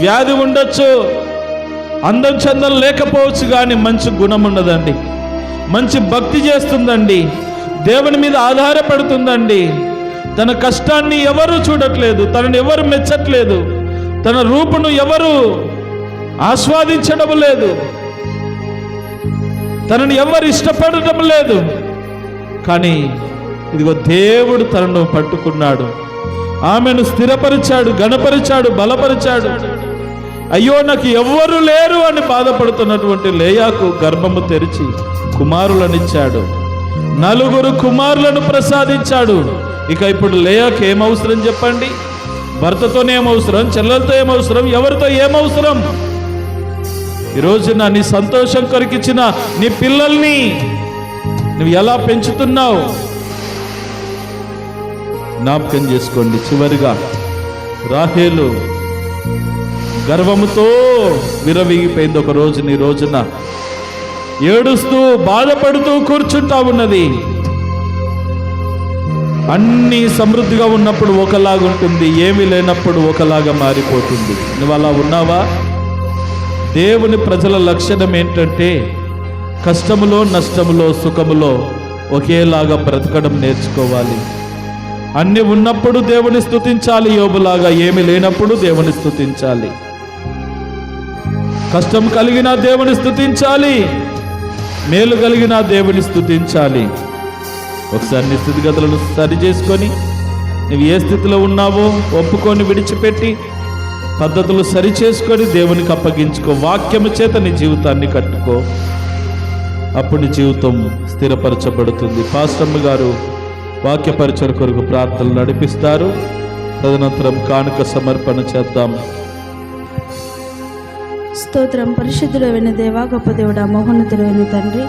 వ్యాధి ఉండొచ్చు, అందం చందం లేకపోవచ్చు, కానీ మంచి గుణం ఉండదండి. మంచి భక్తి చేస్తుందండి, దేవుని మీద ఆధారపడుతుందండి. తన కష్టాన్ని ఎవరు చూడట్లేదు, తనని ఎవరు మెచ్చట్లేదు, తన రూపును ఎవరు ఆస్వాదించడం లేదు, తనని ఎవరు ఇష్టపడటం లేదు. కానీ ఇదిగో దేవుడు తనను పట్టుకున్నాడు, ఆమెను స్థిరపరిచాడు, గణపరిచాడు, బలపరిచాడు. అయ్యో నాకు ఎవ్వరు లేరు అని బాధపడుతున్నటువంటి లేయాకు గర్భము తెరిచి కుమారులనిచ్చాడు. 4 కుమారులను ప్రసాదించాడు. ఇక ఇప్పుడు లేయాకు ఏమవసరం చెప్పండి? భర్తతోనే ఏమవసరం, చెల్లెలతో ఏమవసరం, ఎవరితో ఏమవసరం? ఈరోజు నీ సంతోషం కొరికిచ్చిన నీ పిల్లల్ని నువ్వు ఎలా పెంచుతున్నావు? జ్ఞాపకం చేసుకోండి. చివరిగా రాహేలు గర్వముతో విరవీగిపోయింది. ఒక రోజు నీ రోజున ఏడుస్తూ బాధపడుతూ కూర్చుంటా ఉన్నది. అన్నీ సమృద్ధిగా ఉన్నప్పుడు ఒకలాగా ఉంటుంది, ఏమీ లేనప్పుడు ఒకలాగా మారిపోతుంది. నువ్వు అలా ఉన్నావా? దేవుని ప్రజల లక్షణం ఏంటంటే కష్టములో, నష్టములో, సుఖములో ఒకేలాగా బ్రతకడం నేర్చుకోవాలి. అన్ని ఉన్నప్పుడు దేవుని స్తుతించాలి, యోబులాగా. ఏమి లేనప్పుడు దేవుని స్తుతించాలి. కష్టం కలిగిన దేవుని స్తుతించాలి, మేలు కలిగిన దేవుని స్తుతించాలి. ఒకసారి నీ స్థితిగతులను సరి చేసుకొని నువ్వు ఏ స్థితిలో ఉన్నావో ఒప్పుకొని విడిచిపెట్టి పద్ధతులు సరి చేసుకొని దేవునికి అప్పగించుకో. వాక్యము చేత నీ జీవితాన్ని కట్టుకో. అప్పుడు నీ జీవితం స్థిరపరచబడుతుంది. పాస్టమ్మ గారు వాక్య పరిచయ కొరకు ప్రార్థనలు నడిపిస్తారు. తదనంతరం కానుక సమర్పణ చేద్దాం. స్తోత్రం. పరిశుద్ధుడైన దేవా, గొప్ప దేవుడా, మహోన్నతుడైన తండ్రి,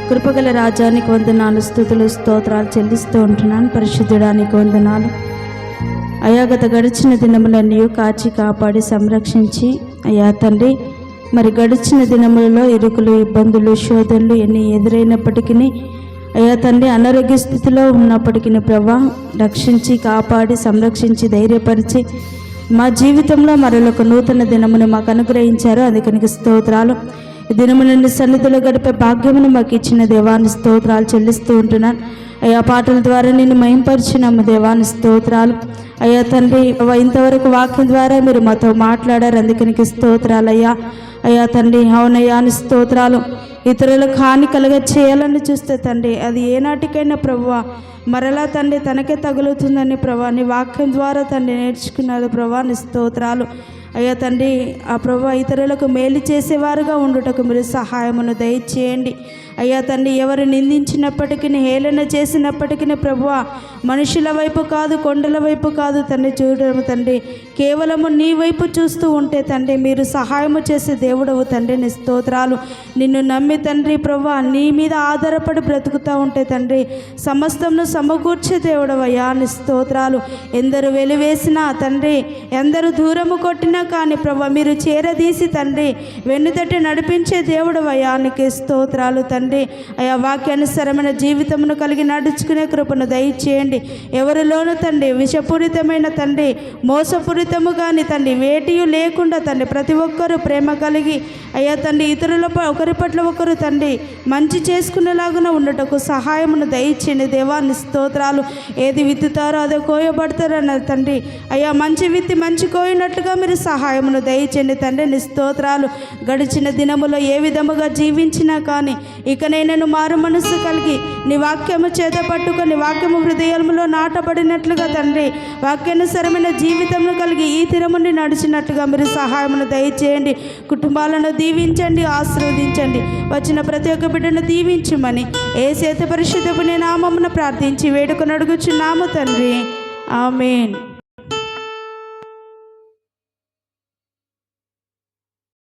కృపగల రాజ్యానికి వందనాలు, స్తుతులు, స్తోత్రాలు చెల్లిస్తూ ఉంటున్నాను. పరిశుద్ధుడానికి వందనాలు అయా. గత గడిచిన దినములన్నీ కాచి కాపాడి సంరక్షించి అయ్యా తండ్రి, మరి గడిచిన దినములలో ఇరుకులు, ఇబ్బందులు, శోధనలు ఎన్ని ఎదురైనప్పటికీ అయ్యా తండ్రి, అనారోగ్య స్థితిలో ఉన్నప్పటికీ ప్రభా రక్షించి కాపాడి సంరక్షించి ధైర్యపరిచి మా జీవితంలో మరొక నూతన దినమును మాకు అనుగ్రహించారు. అందుకనికి స్తోత్రాలు. ఈ దినములని సన్నిధిలో గడిపే భాగ్యమును మాకు ఇచ్చిన దేవాన్ని స్తోత్రాలు చెల్లిస్తూ ఉంటున్నాను. అయ్యా పాటల ద్వారా నేను మహింపరిచినాము దేవాన్ని స్తోత్రాలు. అయ్యా తండ్రి, ఇంతవరకు వాక్యం ద్వారా మీరు మాతో మాట్లాడారు. అందుకనికి స్తోత్రాలు అయ్యా. అయ్యా తండ్రి, అవునయ్యా అని స్తోత్రాలు. ఇతరులకు హాని కలగ చేయాలని చూస్తే తండ్రి, అది ఏనాటికైనా ప్రభువా మరలా తండ్రి తనకే తగులుతుందని ప్రభా నీ వాక్యం ద్వారా తండ్రి నేర్చుకున్నారు ప్రభా నీ స్తోత్రాలు. అయ్యా తండ్రి ఆ ప్రభు ఇతరులకు మేలు చేసేవారుగా ఉండుటకు మీరు సహాయమును దయచేయండి. అయ్యా తండ్రి ఎవరు నిందించినప్పటికీ హేళన చేసినప్పటికీ ప్రభువ మనుషుల వైపు కాదు, కొండల వైపు కాదు తండ్రి చూడము తండ్రి, కేవలము నీ వైపు చూస్తూ ఉంటే తండ్రి మీరు సహాయము చేసే దేవుడవు తండ్రి. నీ స్తోత్రాలు. నిన్ను నమ్మి తండ్రి ప్రభువ నీ మీద ఆధారపడి బ్రతుకుతూ ఉంటే తండ్రి సమస్తమును సమకూర్చే దేవుడవయ్యా. నీ స్తోత్రాలు. ఎందరు వెలివేసినా తండ్రి, ఎందరు దూరము కొట్టినా కానీ ప్రభువ మీరు చేరదీసి తండ్రి వెన్నుతట్టి నడిపించే దేవుడవయ్యా. నీకే స్తోత్రాలు తండ్రి. అయా వాక్యానుసరమైన జీవితమును కలిగి నడుచుకునే కృపను దయచేయండి. ఎవరిలోనూ తండ్రి విషపూరితమైన తండ్రి మోసపూరితము కానీ తండ్రి వేటియు లేకుండా తండ్రి ప్రతి ఒక్కరూ ప్రేమ కలిగి అయ్యా తండ్రి ఇతరుల ఒకరి పట్ల ఒకరు తండ్రి మంచి చేసుకునేలాగా ఉండటకు సహాయమును దయచేయండి దేవా. నీ స్తోత్రాలు. ఏది విత్తుతారో అదే కోయబడతారన్న తండ్రి అయ్యా మంచి విత్తి మంచి కోయినట్లుగా మీరు సహాయమును దయచేయండి తండ్రి. నీ స్తోత్రాలు. గడిచిన దినములో ఏ విధముగా జీవించినా కానీ ఇకనైనా మారు మనస్సు కలిగి నీ వాక్యము చేత పట్టుకొని వాక్యము హృదయములో నాటబడినట్లుగా తండ్రి వాక్యానుసరమైన జీవితమును కలిగి ఈ తిరముని నడిచినట్లుగా మీరు సహాయమును దయచేయండి. కుటుంబాలను దీవించండి, ఆశీర్వదించండి. వచ్చిన ప్రతి ఒక్క బిడ్డను దీవించమని యేసు పరిశుద్ధ నామమున ప్రార్థించి వేడుకొని అడుగుచున్నాము తండ్రి. ఆమేన్.